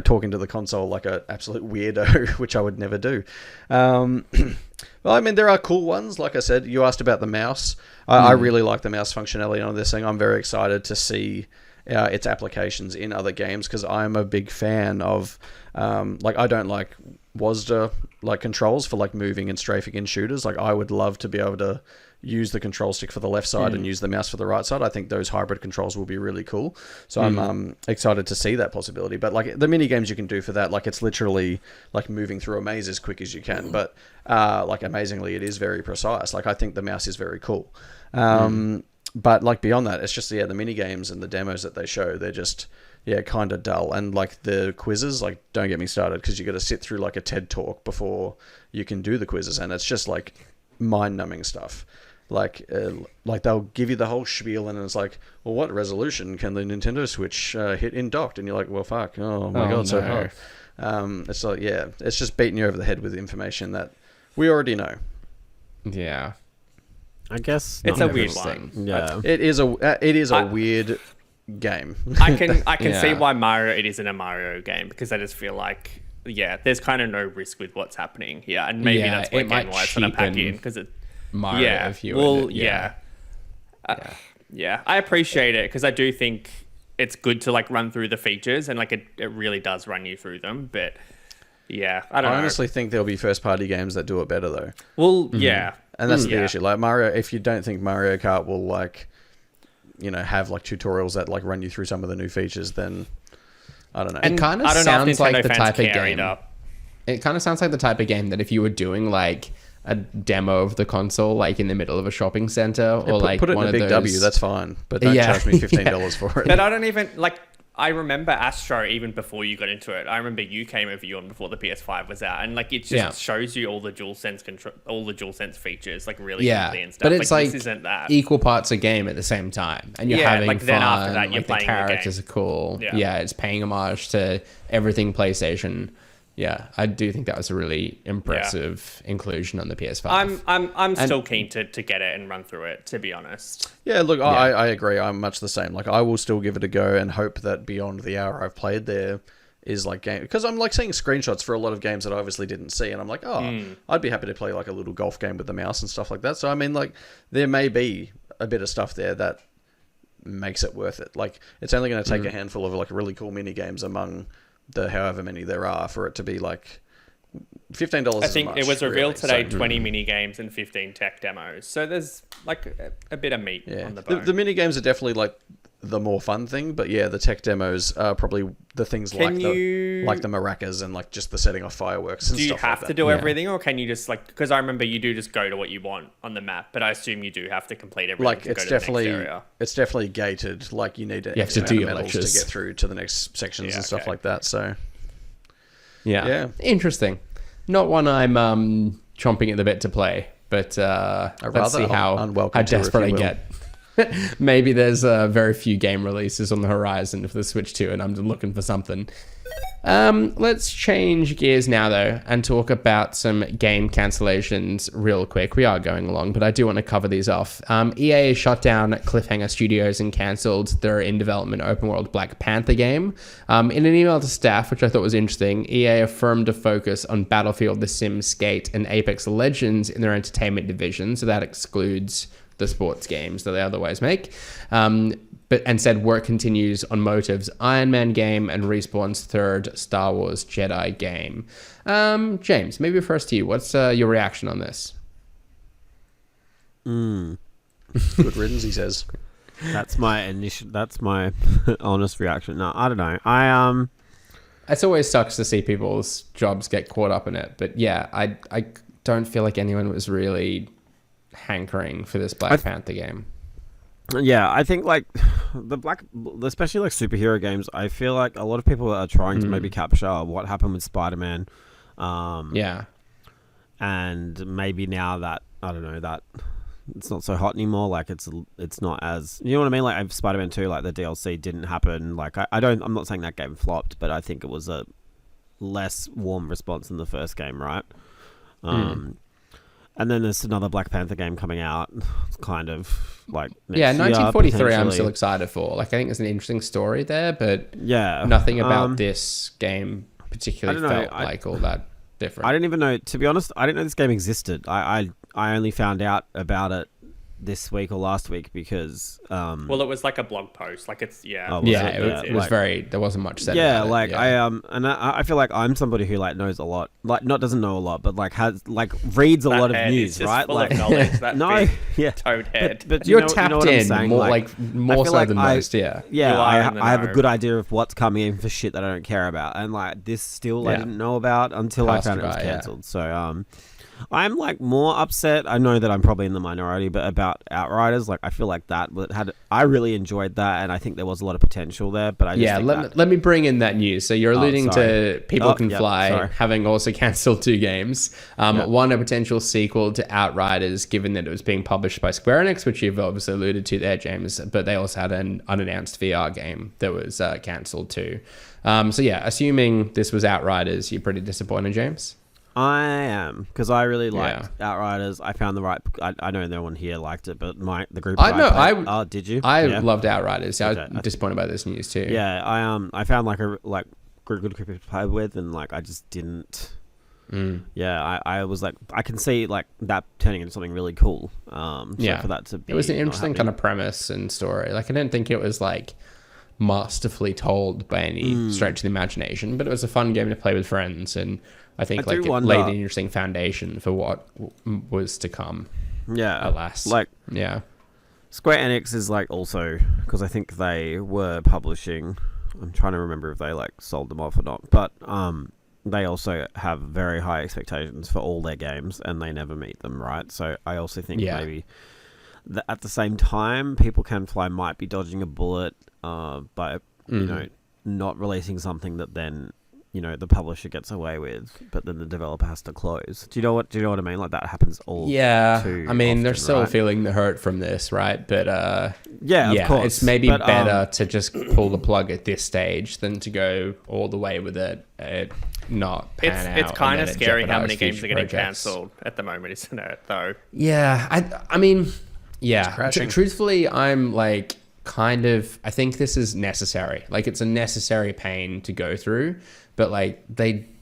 talking to the console like an absolute weirdo, which I would never do. Well, I mean, there are cool ones. Like I said, you asked about the mouse. I really like the mouse functionality on this thing. I'm very excited to see its applications in other games, because I'm a big fan of, like, I don't like WASD like controls for like moving and strafing in shooters. Like I would love to be able to use the control stick for the left side and use the mouse for the right side. I think those hybrid controls will be really cool. So I'm excited to see that possibility. But like the mini games you can do for that, like it's literally like moving through a maze as quick as you can. But like amazingly, it is very precise. Like I think the mouse is very cool. But like beyond that, it's just the mini games and the demos that they show. They're just kind of dull. And like the quizzes, like don't get me started because you got to sit through like a TED talk before you can do the quizzes, and it's just like mind-numbing stuff. Like they'll give you the whole spiel, and it's like, well, what resolution can the Nintendo Switch hit in docked? And you're like, well, fuck, oh my god, so hard. It's like, it's just beating you over the head with information that we already know. Yeah, I guess it's a weird one. Yeah, it is a weird game. I can see why it isn't a Mario game, because I just feel like there's kind of no risk with what's happening here, and maybe that's why Game Wise going to pack in because it. Mario, if you would. I appreciate it because I do think it's good to like run through the features, and like it really does run you through them. But I don't know. I honestly think there'll be first party games that do it better though. Well, and that's the issue. Like Mario, if you don't think Mario Kart will like, have like tutorials that like run you through some of the new features, then I don't know. It kind of sounds like the type of game. It kind of sounds like the type of game that if you were doing like a demo of the console, like in the middle of a shopping center, or like put it one in a big of those... W, that's fine. But don't charge me $15 for it. But I don't even like. I remember Astro even before you got into it. I remember you came over on before the PS5 was out, and like it just shows you all the DualSense features like really quickly and stuff. But it's like this isn't that equal parts a game at the same time, and you're having fun. Then after that, you're playing the characters the are cool. Yeah. It's paying homage to everything PlayStation. Yeah, I do think that was a really impressive inclusion on the PS5. I'm still keen to get it and run through it, to be honest. Yeah, look, I agree. I'm much the same. Like, I will still give it a go and hope that beyond the hour I've played there is like game, because I'm like seeing screenshots for a lot of games that I obviously didn't see, and I'm like, I'd be happy to play like a little golf game with the mouse and stuff like that. So I mean, like, there may be a bit of stuff there that makes it worth it. Like, it's only going to take a handful of like really cool mini games among the however many there are for it to be like $15. I think it was revealed today, so, 20 mini games and 15 tech demos. So there's like a bit of meat on the bone. The mini games are definitely like the more fun thing, but the tech demos are probably the things like the maracas and like just the setting off fireworks and stuff like that. Do you have to do everything, or can you just like, because I remember you do just go to what you want on the map, but I assume you do have to complete everything like to go to the next area. It's definitely gated, like you need to do your medals to get through to the next sections and stuff like that. So interesting. Not one I'm chomping at the bit to play, but let's see how desperate I get. Maybe there's very few game releases on the horizon for the Switch 2, and I'm looking for something. Let's change gears now, though, and talk about some game cancellations real quick. We are going along, but I do want to cover these off. EA shut down Cliffhanger Studios and cancelled their in-development open-world Black Panther game. In an email to staff, which I thought was interesting, EA affirmed a focus on Battlefield, The Sims, Skate, and Apex Legends in their entertainment division, so that excludes the sports games that they otherwise make, and said work continues on Motive's Iron Man game and Respawn's third Star Wars Jedi game. James, maybe first to you. What's your reaction on this? Good riddance, he says. That's my honest reaction. No, I don't know. It always sucks to see people's jobs get caught up in it, but I don't feel like anyone was really hankering for this Black Panther game. Yeah, I think like especially like superhero games, I feel like a lot of people are trying to maybe capture what happened with Spider-Man. And maybe now that, I don't know, that it's not so hot anymore, like it's not as, you know what I mean? Like Spider-Man 2, like the DLC didn't happen. Like I'm not saying that game flopped, but I think it was a less warm response than the first game, right? And then there's another Black Panther game coming out, kind of like next year, 1943 I'm still excited for. Like, I think there's an interesting story there, but nothing about this game particularly felt like all that different. I didn't even know, to be honest, I didn't know this game existed. I only found out about it this week or last week because Well, it was like a blog post. Like it's Oh, was Yeah, it? it was very. There wasn't much said. yeah, about like it. Yeah. I feel like I'm somebody who like knows a lot, like not doesn't know a lot, but like has like reads a that lot of head news, is just right? full like of knowledge. That no, big yeah, toad head. but You're you know tapped what I'm in saying? more I more feel so like than most. Yeah. Yeah, You are in the I have a know. good idea of what's coming in for shit that I don't care about, and like this still I Yeah. didn't know about until I Passed found you it was by, yeah. cancelled. So I'm like more upset. I know that I'm probably in the minority, but about Outriders, like I feel like I really enjoyed that, and I think there was a lot of potential there. But I just Yeah, think let me bring in that news. So you're alluding sorry. to People Oh, Can yep, Fly sorry. having also cancelled 2 games. One, a potential sequel to Outriders, given that it was being published by Square Enix, which you've obviously alluded to there, James. But they also had an unannounced VR game that was cancelled too. So yeah, assuming this was Outriders, you're pretty disappointed, James? I am, because I really liked Outriders. I found the right. I know no one here liked it, but the group. I know. Oh, did you? I Yeah. loved Outriders. I Okay. was disappointed by this news too. Yeah, I found like a good group to play with, and like I just didn't. Yeah, I was like, I can see like that turning into something really cool. So Yeah. for that to be, It was an not interesting kind of premise and story. Like, I didn't think it was like masterfully told by any stretch of the imagination, but it was a fun game to play with friends, and I think I do like it wonder- laid an interesting foundation for what was to come. Yeah, Alas, like yeah, Square Enix is like also because I think they were publishing. I'm trying to remember if they like sold them off or not, but they also have very high expectations for all their games, and they never meet them, right? So I also think maybe that at the same time, People Can Fly might be dodging a bullet by you know not releasing something that then the publisher gets away with, but then the developer has to close. Do you know what I mean? Like that happens all. yeah. too I mean, they're often, still right? feeling the hurt from this, right? But Yeah, of course. it's maybe But, better to just pull the plug at this stage than to go all the way with it. Not pan out. It's kind and of then it scary how jeopardize many games future are getting projects. cancelled at the moment, isn't it? Though. Yeah, I mean, yeah. crashing. Truthfully, I'm like kind of. I think this is necessary. Like, it's a necessary pain to go through. But like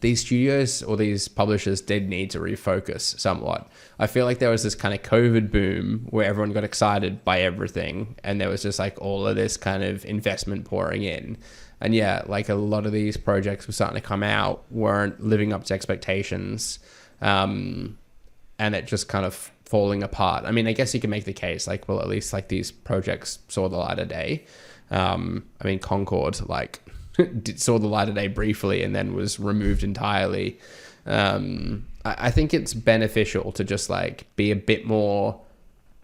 these studios or these publishers did need to refocus somewhat. I feel like there was this kind of COVID boom where everyone got excited by everything, and there was just like all of this kind of investment pouring in. And yeah, like a lot of these projects were starting to come out, weren't living up to expectations, and it just kind of falling apart. I mean, I guess you can make the case like, well, at least like these projects saw the light of day. I mean, Concord like saw the light of day briefly and then was removed entirely. I think it's beneficial to just like be a bit more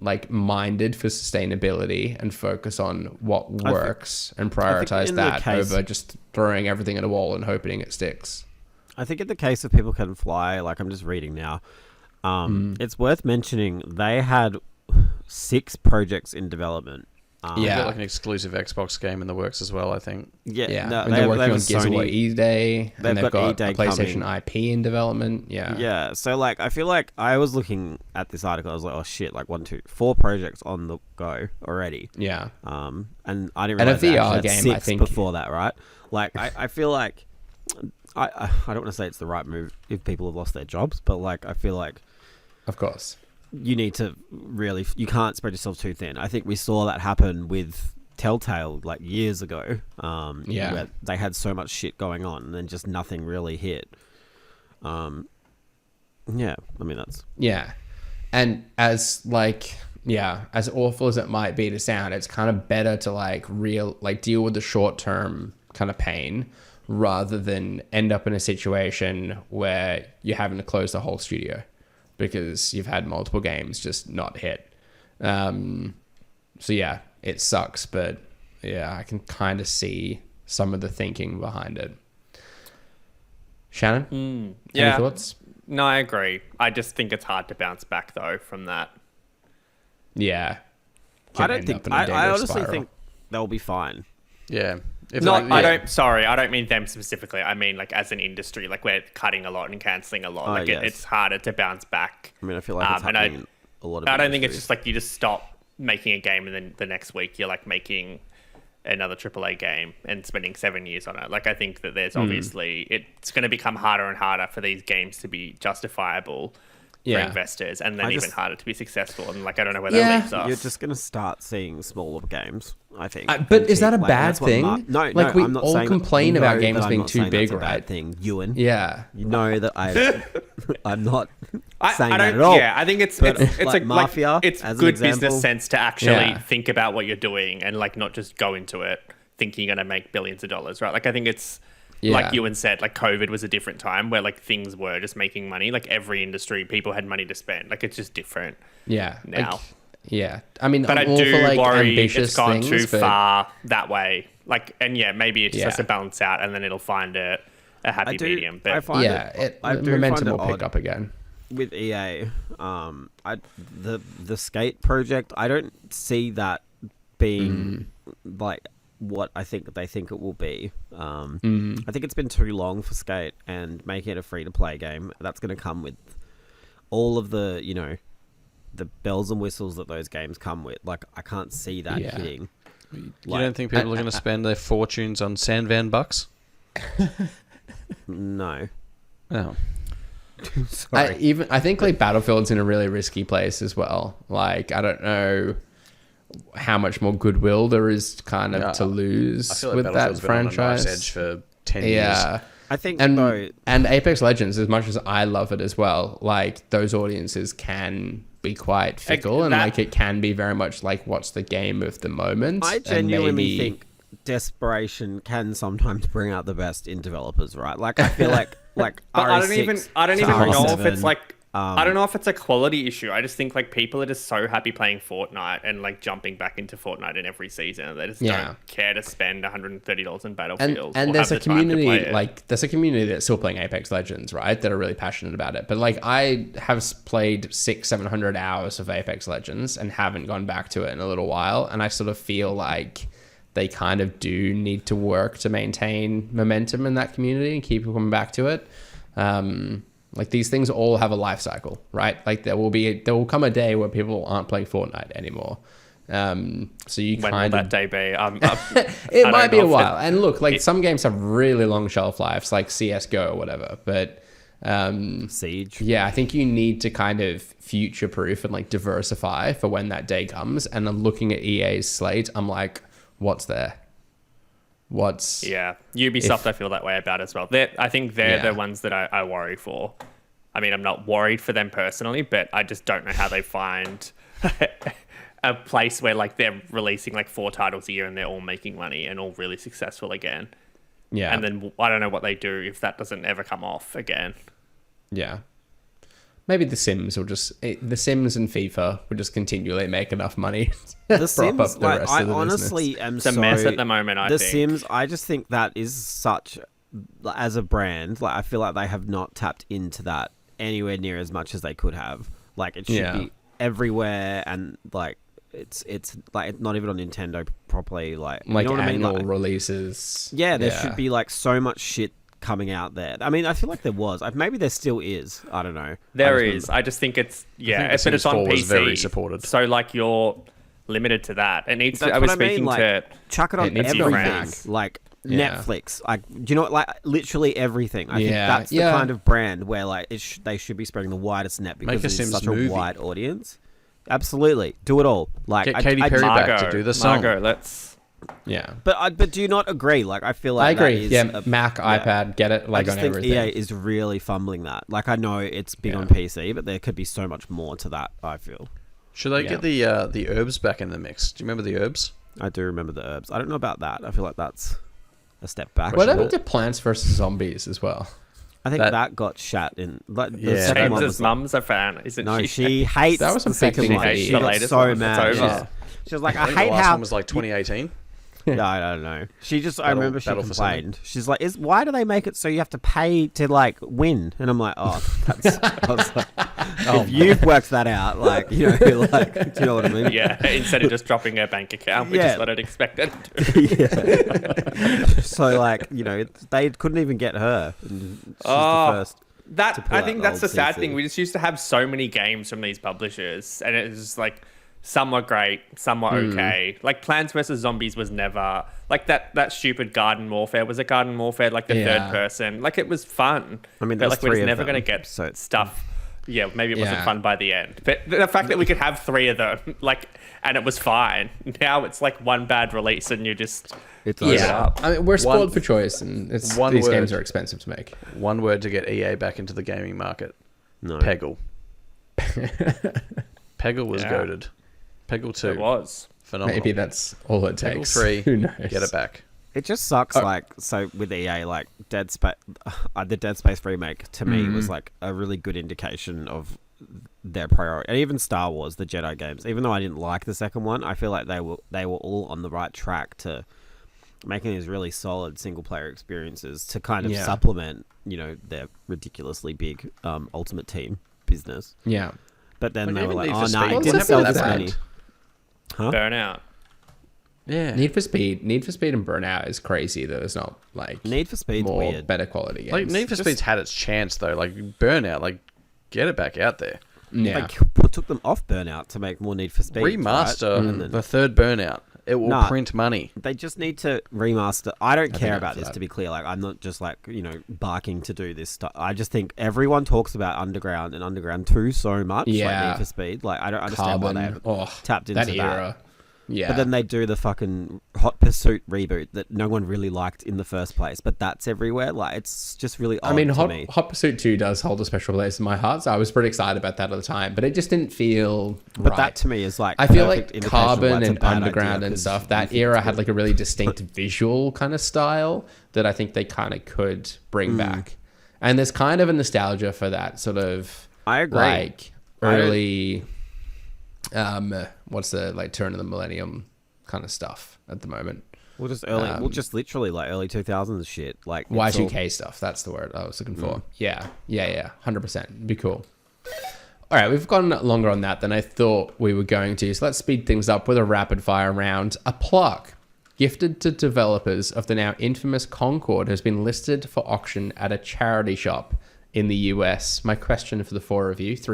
like minded for sustainability and focus on what works and prioritize in the that case- over just throwing everything at a wall and hoping it sticks. I think in the case of People Can Fly, like I'm just reading now, it's worth mentioning they had 6 projects in development. They've Yeah. got like an exclusive Xbox game in the works as well, I think. Yeah, no, and they're working have on a Gears of War Sony- E-Day, they've and they've got got a E-Day PlayStation coming. IP in development. Yeah. Yeah, so like I feel like I was looking at this article, I was like, oh shit, like 1, 2, 4 projects on the go already. Yeah. And I didn't And a realize they VR actually had game, 6 I think. before that, right? Like I feel like I don't want to say it's the right move if people have lost their jobs, but like I feel like Of course. you need to really, you can't spread yourself too thin. I think we saw that happen with Telltale like years ago. Where they had so much shit going on and then just nothing really hit. Yeah, I mean that's Yeah. And as as awful as it might be to sound, it's kind of better to deal with the short term kind of pain rather than end up in a situation where you're having to close the whole studio because you've had multiple games just not hit. So yeah, it sucks, but yeah, I can kind of see some of the thinking behind it. Shannon? Yeah. Any thoughts? No, I agree. I just think it's hard to bounce back though from that. Yeah. I don't think I honestly spiral. think they'll be fine. Yeah. If Not, like, yeah. I don't mean them specifically. I mean like as an industry, like we're cutting a lot and cancelling a lot. Yes. It's harder to bounce back. I mean, I feel like it's and I- happening in a lot of I don't think it's industries. just like you just stop making a game and then the next week you're like making another AAA game and spending 7 years on it. Like I think that there's obviously it's going to become harder and harder for these games to be justifiable Yeah. investors, and then I even just- harder to be successful. And like, I don't know where Yeah. that leaves us. You're just going to start seeing smaller games, I think. But and is that a cheap. Like, bad that's what thing? No, Like, no, we I'm not all saying that- complain you about know games that I'm being not too saying big, that's a bad right? thing, Ewan. Yeah. You know that I'm not I saying don't, that at all. Yeah, I think it's But, it's like, a Mafia, it's as an good example. business sense to actually Yeah. think about what you're doing and like not just go into it thinking you're going to make billions of dollars, right? Like I think it's Yeah. like Ewan said, like COVID was a different time where like things were just making money. Like every industry, people had money to spend. Like it's just different. Yeah. Now. Like, yeah. I mean, But I I'm all do for like worry ambitious it's gone things, too but far that way. Like, and yeah, maybe it just has Yeah. to balance out, and then it'll find a happy medium. But I find yeah, I do momentum find it will pick odd up again. with EA. The skate project, I don't see that being like what I think they think it will be. I think it's been too long for Skate, and making it a free-to-play game, that's going to come with all of the, the bells and whistles that those games come with. Like, I can't see that Yeah. hitting. You Like- don't think people are going to spend their fortunes on sand bucks? No. Oh. Sorry. I think like Battlefield's in a really risky place as well. Like, I don't know how much more goodwill there is kind of Yeah, to lose I feel like with that Battlefield's been on a franchise. nice edge for 10 years. Yeah. I think, And though... and Apex Legends, as much as I love it as well, like those audiences can be quite fickle, and that- like it can be very much like what's the game of the moment. I and genuinely maybe- think desperation can sometimes bring out the best in developers, right? Like, I feel like But I don't even know if it's like I don't know if it's a quality issue. I just think like people are just so happy playing Fortnite and like jumping back into Fortnite in every season. They just Yeah. don't care to spend $130 in and Battlefield. and or there's have a the time to play community it. like there's a community that's still playing Apex Legends, right? That are really passionate about it. But like I have played 600-700 hours of Apex Legends and haven't gone back to it in a little while, and I sort of feel like they kind of do need to work to maintain momentum in that community and keep coming back to it. Like these things all have a life cycle, right? Like there will come a day where people aren't playing Fortnite anymore. So you when will kind that of day be? it I might don't be a know if while. And look, like some games have really long shelf lives, like CS:GO or whatever. But Siege. yeah, I think you need to kind of future proof and like diversify for when that day comes. And I'm looking at EA's slate. I'm like, what's there? What's Yeah, Ubisoft, I feel that way about as well. I think they're Yeah. the ones that I worry for. I mean, I'm not worried for them personally, but I just don't know how they find a place where like they're releasing like 4 titles a year and they're all making money and all really successful again. yeah, And then I don't know what they do if that doesn't ever come off again. yeah. Maybe The Sims and FIFA will just continually make enough money. The prop Sims, up the like, rest I of the honestly am It's a so... mess at the moment, I The think. Sims, I just think that is such... As a brand, like I feel like they have not tapped into that anywhere near as much as they could have. Like, it should Yeah. be everywhere, and like it's like not even on Nintendo properly. Like, like you know what I mean? annual Like, releases. yeah, there should be like so much shit coming out there. I mean, I feel like there was. Maybe there still is. I don't know. There I just is. I just think it's The but Sims it's on 4 PC. was very supported. So like you're limited to that. It needs. That's I was what I mean, speaking like, to. chuck it on It needs to be everything, Mac. like Yeah. Netflix. Like, do you know what? Like, literally everything. I think Yeah, that's the yeah. kind of brand where like they should be spreading the widest net because Make a it's Sims such movie. a wide audience. Absolutely, do it all. Like, Get Katy Perry back to do the song. Margot, let's. Yeah. but do you not agree? Like, I feel like I agree. That is Yeah, Mac, iPad, get it, I like just on think everything. EA is really fumbling that. Like, I know it's big Yeah. on PC, but there could be so much more to that. I feel. Should they Yeah. get the herbs back in the mix? Do you remember the herbs? I do remember the herbs. I don't know about that. I feel like that's a step back. What happened to Plants vs Zombies as well? I think that- that got shat in. Like, the Yeah, second one James's was mum's a fan, isn't no, she? she hates That was a the big second thing one. for She the got latest so one. It's mad. over. She was like, I think hate the last how. one was like 2018. Yeah, I don't know. She just, I Battle- remember she Battle for something. complained. She's like, why do they make it so you have to pay to like win? And I'm like, oh, that's. I was like, if you've worked that out, like, you know, like, do you know what I mean? Yeah, instead of just dropping her bank account, which Yeah. is what I'd expected to. Yeah. So like, you know, they couldn't even get her. And she's Oh. the first. to That pull I out think the that's old the sad CC. thing. We just used to have so many games from these publishers, and it was just like some were great, some were okay. Like Plants vs Zombies was never like that. Stupid Garden Warfare was a Garden Warfare, like the Yeah. third person. Like it was fun. I mean, but there's like we're three just of never them, going to get so- stuff Yeah, maybe it wasn't fun by the end. But the fact that we could have 3 of them, and it was fine. Now it's like one bad release and you just... It's up. I mean, we're spoiled for choice, and these games are expensive to make. One word to get EA back into the gaming market. No. Peggle. Peggle was goated. Peggle 2. It was. Phenomenal. Maybe that's all it Peggle takes. 3. Who knows? Get it back. It just sucks, so with EA, Dead Space, the Dead Space remake to me was a really good indication of their priority. And even Star Wars, the Jedi games, even though I didn't like the second one, I feel like they were all on the right track to making these really solid single player experiences to kind of supplement, their ridiculously big Ultimate Team business. Yeah. But then they even were like, Need oh for no, Speed it didn't sell wasn't this that many. bad. Huh? Burnout. Yeah. Need for Speed and Burnout is crazy. Though it's not Need for Speed's more weird. better quality games. Need for Speed's had its chance though. Burnout, get it back out there. Yeah. Took them off Burnout to make more Need for Speed. Remaster And then the third Burnout. It will print money. they just need to remaster. I don't care I'm about for this, that. to be clear. I'm not just barking to do this stuff. I just think everyone talks about Underground and Underground 2 so much. Yeah. Need for Speed. I don't understand why they haven't tapped into that era. Yeah. But then they do the fucking Hot Pursuit reboot that no one really liked in the first place. But that's everywhere. It's just really odd to me. Hot Pursuit 2 does hold a special place in my heart, so I was pretty excited about that at the time, but it just didn't feel But right. that to me is I feel perfect like indication of Carbon why it's a and bad Underground idea, and 'cause stuff, that you think era it's had good. a really distinct visual kind of style that I think they kind of could bring back. And there's kind of a nostalgia for that sort of I agree. Early what's the turn of the millennium kind of stuff at the moment. We'll just just literally early 2000s shit. Y2K stuff. That's the word I was looking for. Yeah. 100%. Be cool. All right, we've gone longer on that than I thought we were going to. So let's speed things up with a rapid fire round. A plaque gifted to developers of the now infamous Concord has been listed for auction at a charity shop in the US. My question for the 3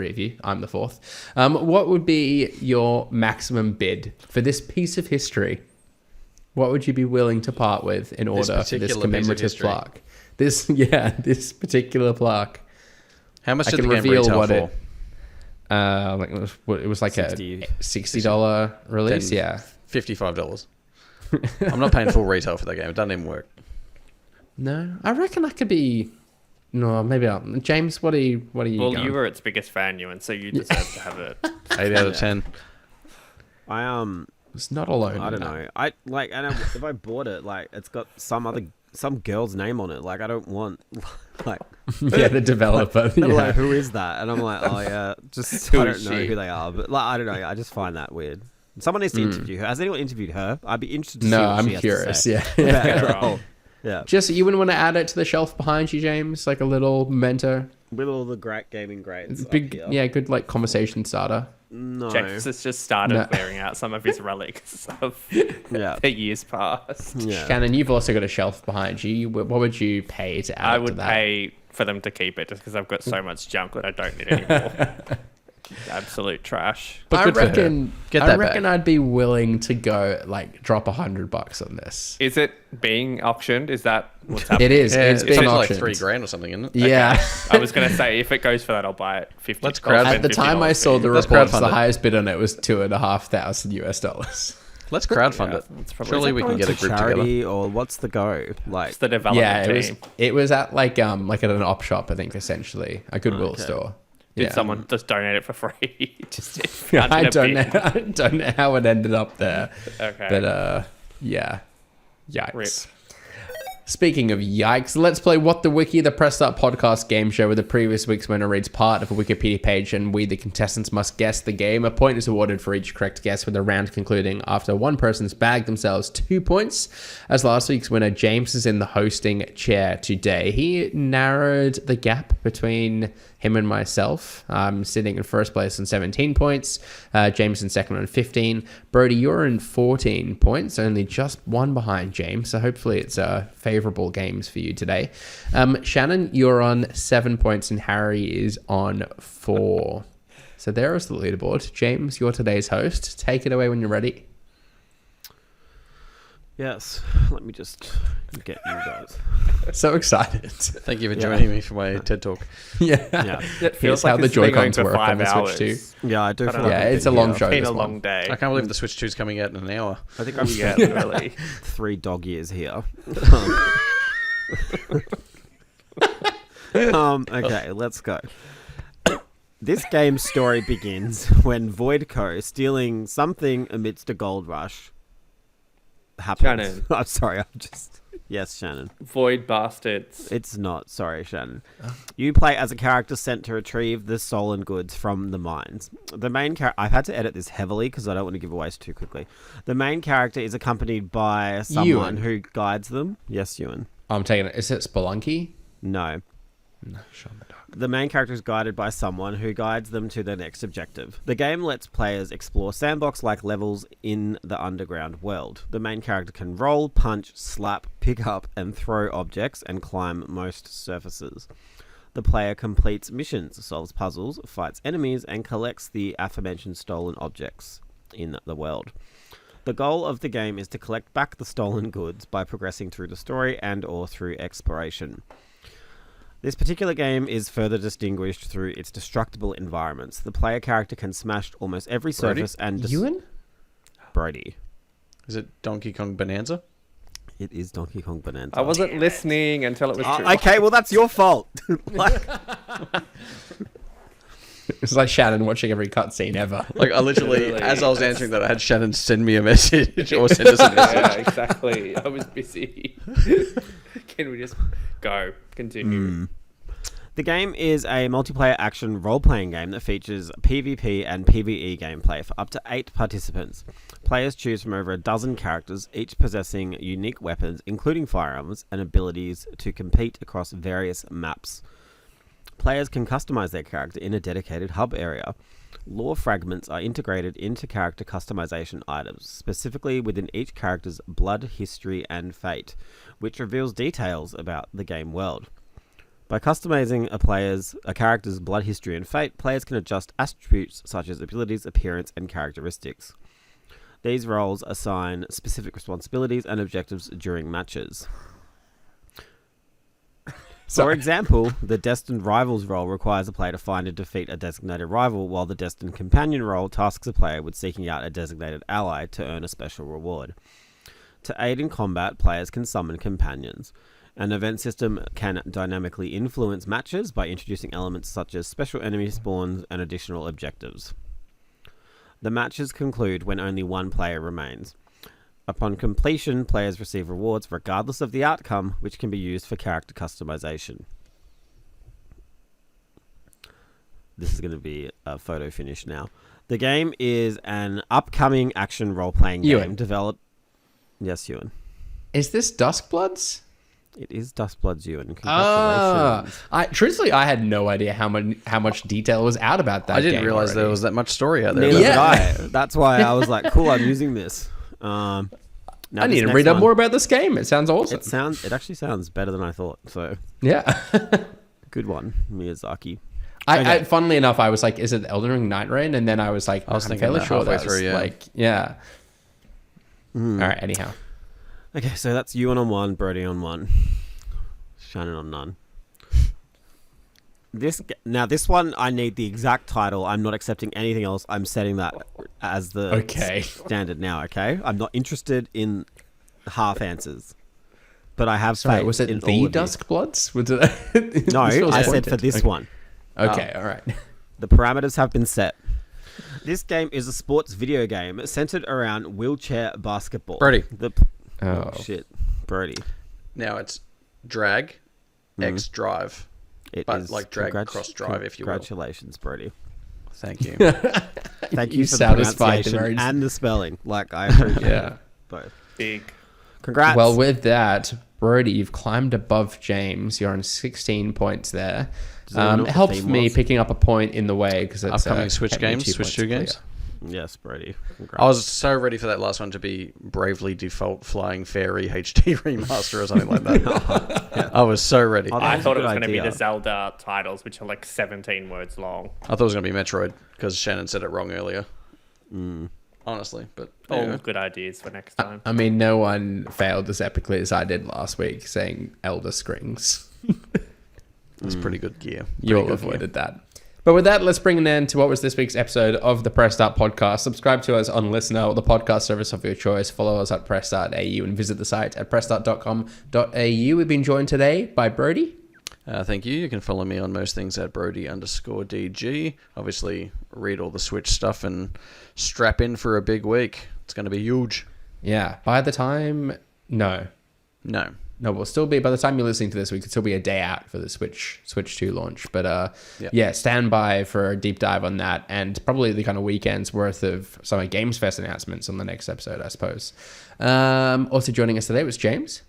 of you, I'm the 4th. What would be your maximum bid for this piece of history? What would you be willing to part with in order for this commemorative plaque? This particular plaque. How much did the game retail for? It was like a $60 release. Yeah, $55. I'm not paying full retail for that game. It doesn't even work. No, I reckon that could be. No, maybe not. James, what are you? Well, going? you were its biggest fan, Ewan, so you deserve to have it. 8 out of 10. It's not alone. I don't know. If I bought it, it's got some girl's name on it. I don't want Yeah, the developer. Yeah. who is that? And I'm like, oh yeah, just I don't know who they are, but I don't know. I just find that weird. Someone needs to interview her. Has anyone interviewed her? I'd be interested to see what I'm she has curious. to say. Yeah. Get it wrong. Yeah. Just you wouldn't want to add it to the shelf behind you, James, like a little memento. With all the great gaming grades. Big, up here. good conversation starter. No. James has just started clearing out some of his relics of the years past. Yeah. Shannon, you've also got a shelf behind you. What would you pay to add I it to would that? pay for them to keep it just because I've got so much junk that I don't need anymore. Absolute trash. But I good for her. reckon. Get I that reckon back. I'd be willing to go drop $100 on this. Is it being auctioned? Is that what's happening? It is. Yeah, It's it's being like auctioned. $3,000 or something, isn't it? Yeah. I was going to say, if it goes for that, I'll buy it. 50. Let's I'll crowd- spend At the time I $50 saw the Let's reports, the crowdfund it. highest bid on it was $2,500 US. Let's crowdfund it. it's probably- Surely is that we can going get a To group together. charity or what's the go? It's the development Yeah, team. it was at at an op shop, I think, essentially a Goodwill store. Did Yeah. someone just donate it for free? Just I don't know. I don't know how it ended up there. Okay. But yeah, yikes. Rip. Speaking of yikes, let's play What the Wiki, the Press Start podcast game show where the previous week's winner reads part of a Wikipedia page and we, the contestants, must guess the game. A point is awarded for each correct guess, with the round concluding after one person's bagged themselves 2 points. As last week's winner, James is in the hosting chair today. He narrowed the gap between him and myself. I'm sitting in first place on 17 points. James in second on 15. Brodie, you're in 14 points, only just one behind James. So hopefully it's favourable games for you today. Shannon, you're on 7 points and Harry is on 4. So there is the leaderboard. James, you're today's host. Take it away when you're ready. Yes. Let me just get you guys. So excited. Thank you for joining me for my TED Talk. Yeah. Yeah. It Here's feels how like the it's been going Joy-Cons for work on 5 the hours. Switch 2. Yeah, I do I feel don't like know. Yeah, it's a long show. It's been This a long one. day. I can't believe the Switch 2's coming out in an hour. I think I'm Yeah, literally. 3 dog years here. Okay, let's go. This game's story begins when Voidco, stealing something amidst a gold rush, happens. Shannon. I'm sorry, I'm just... Yes, Shannon. Void bastards. It's not. Sorry, Shannon. You play as a character sent to retrieve the stolen goods from the mines. The main character... I've had to edit this heavily because I don't want to give away too quickly. The main character is accompanied by someone Ewan. who guides them. Yes, Ewan. I'm taking it. Is it Spelunky? No. No, Sean the Dog. The main character is guided by someone who guides them to their next objective. The game lets players explore sandbox-like levels in the underground world. The main character can roll, punch, slap, pick up, and throw objects and climb most surfaces. The player completes missions, solves puzzles, fights enemies, and collects the aforementioned stolen objects in the world. The goal of the game is to collect back the stolen goods by progressing through the story and/or through exploration. This particular game is further distinguished through its destructible environments. The player character can smash almost every Brodie? surface and... Ewan? Brodie. Is it Donkey Kong Bonanza? It is Donkey Kong Bonanza. I wasn't listening until it was true. Okay, well, that's your fault. Like, It's like Shannon watching every cutscene ever. Like, I literally, Literally. as I was answering that, I had Shannon send me a message or send us a message. Yeah, exactly. I was busy. Can we just go? Continue. the game is a multiplayer action role-playing game that features PvP and PvE gameplay for up to 8 participants. Players choose from over a dozen characters, each possessing unique weapons, including firearms, and abilities to compete across various maps. Players can customize their character in a dedicated hub area. Lore fragments are integrated into character customization items, specifically within each character's blood, history, and fate, which reveals details about the game world. By customizing a character's blood, history, and fate, players can adjust attributes such as abilities, appearance, and characteristics. These roles assign specific responsibilities and objectives during matches. For example, the Destined Rivals role requires a player to find and defeat a designated rival, while the Destined Companion role tasks a player with seeking out a designated ally to earn a special reward. To aid in combat, players can summon companions. An event system can dynamically influence matches by introducing elements such as special enemy spawns and additional objectives. The matches conclude when only one player remains. Upon completion, players receive rewards regardless of the outcome, which can be used for character customization. This is going to be a photo finish now. The game is an upcoming action role-playing game developed... Yes, Ewan. Is this Duskbloods? It is Duskbloods, Ewan. Congratulations. Truthfully, I had no idea how much detail was out about that. I didn't game realize already. there was that much story out there. Neither about it. did I. That's why I was like, cool, I'm using this. I need to read up more about this game. It sounds awesome. It actually sounds better than I thought. So Yeah. good one, Miyazaki. Funnily enough, I was like, "Is it Elden Ring Night Rain?" And then I was like, I was I'm thinking fairly that sure halfway that was through, yeah. like, yeah. All right. Anyhow, Okay, so that's Ewan on 1, Brodie on 1, Shannon on none. This one, I need the exact title. I'm not accepting anything else. I'm setting that as the standard now. Okay, I'm not interested in half answers, but I have sorry, faith was it in the all of you. Duskbloods? Was it? No, This feels I said pointed. for this Okay. one. Okay, all right. The parameters have been set. This game is a sports video game centered around wheelchair basketball. Brodie. Oh shit, Brodie. Now it's drag, X drive. It But is like drag cross drive, if you will. Congratulations, Brodie. Thank you. Thank You you for the satisfied the pronunciation very- and the spelling. Like I appreciate Yeah. both. Big. Congrats. Well, with that, Brodie, you've climbed above James. You're on 16 points there. Does anyone know what It the helps theme me was? picking up a point in the way because it's Upcoming Switch kept me games, 2 Switch points 2 clear. games. Yes, Brodie. Congrats. I was so ready for that last one to be Bravely Default Flying Fairy HD remaster or something like that. I was so ready. Oh, I that I was a thought it good was going to be idea. the Zelda titles, which are like 17 words long. thought it was going to be Metroid because Shannon said it wrong earlier. honestly. But All good ideas for next time. I mean, no one failed as epically as I did last week saying Elder Scrings. it's pretty good gear. You all avoided that. But with that, let's bring an end to what was this week's episode of the Press Start podcast. Subscribe to us on Listener or the podcast service of your choice. Follow us at pressstart.au and visit the site at pressstart.com.au. We've been joined today by Brodie. Thank you. You can follow me on most things at Brodie_DG. Obviously, read all the Switch stuff and strap in for a big week. It's going to be huge. Yeah. By the time... No, we'll still be... By the time you're listening to this, we could still be a day out for the Switch 2 launch. But yeah, stand by for a deep dive on that and probably the kind of weekend's worth of some of Games Fest announcements on the next episode, I suppose. Also joining us today was James.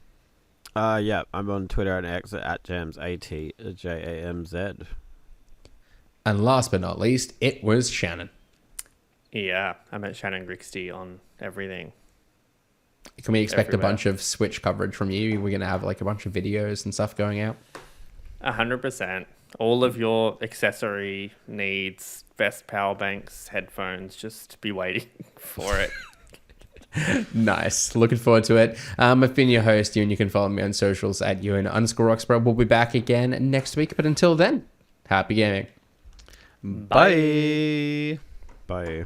Yeah, I'm on Twitter and X at JamesATJAMZ. And last but not least, it was Shannon. Yeah, I'm at Shannon Grixty on everything. Can we expect Everywhere. a bunch of Switch coverage from you? We're going to have like a bunch of videos and stuff going out? 100%. All of your accessory needs, best power banks, headphones, just be waiting for it. Nice. Looking forward to it. I've been your host, Ewan. You can follow me on socials at Ewan_Roxborough. We'll be back again next week. But until then, happy gaming. Bye. Bye.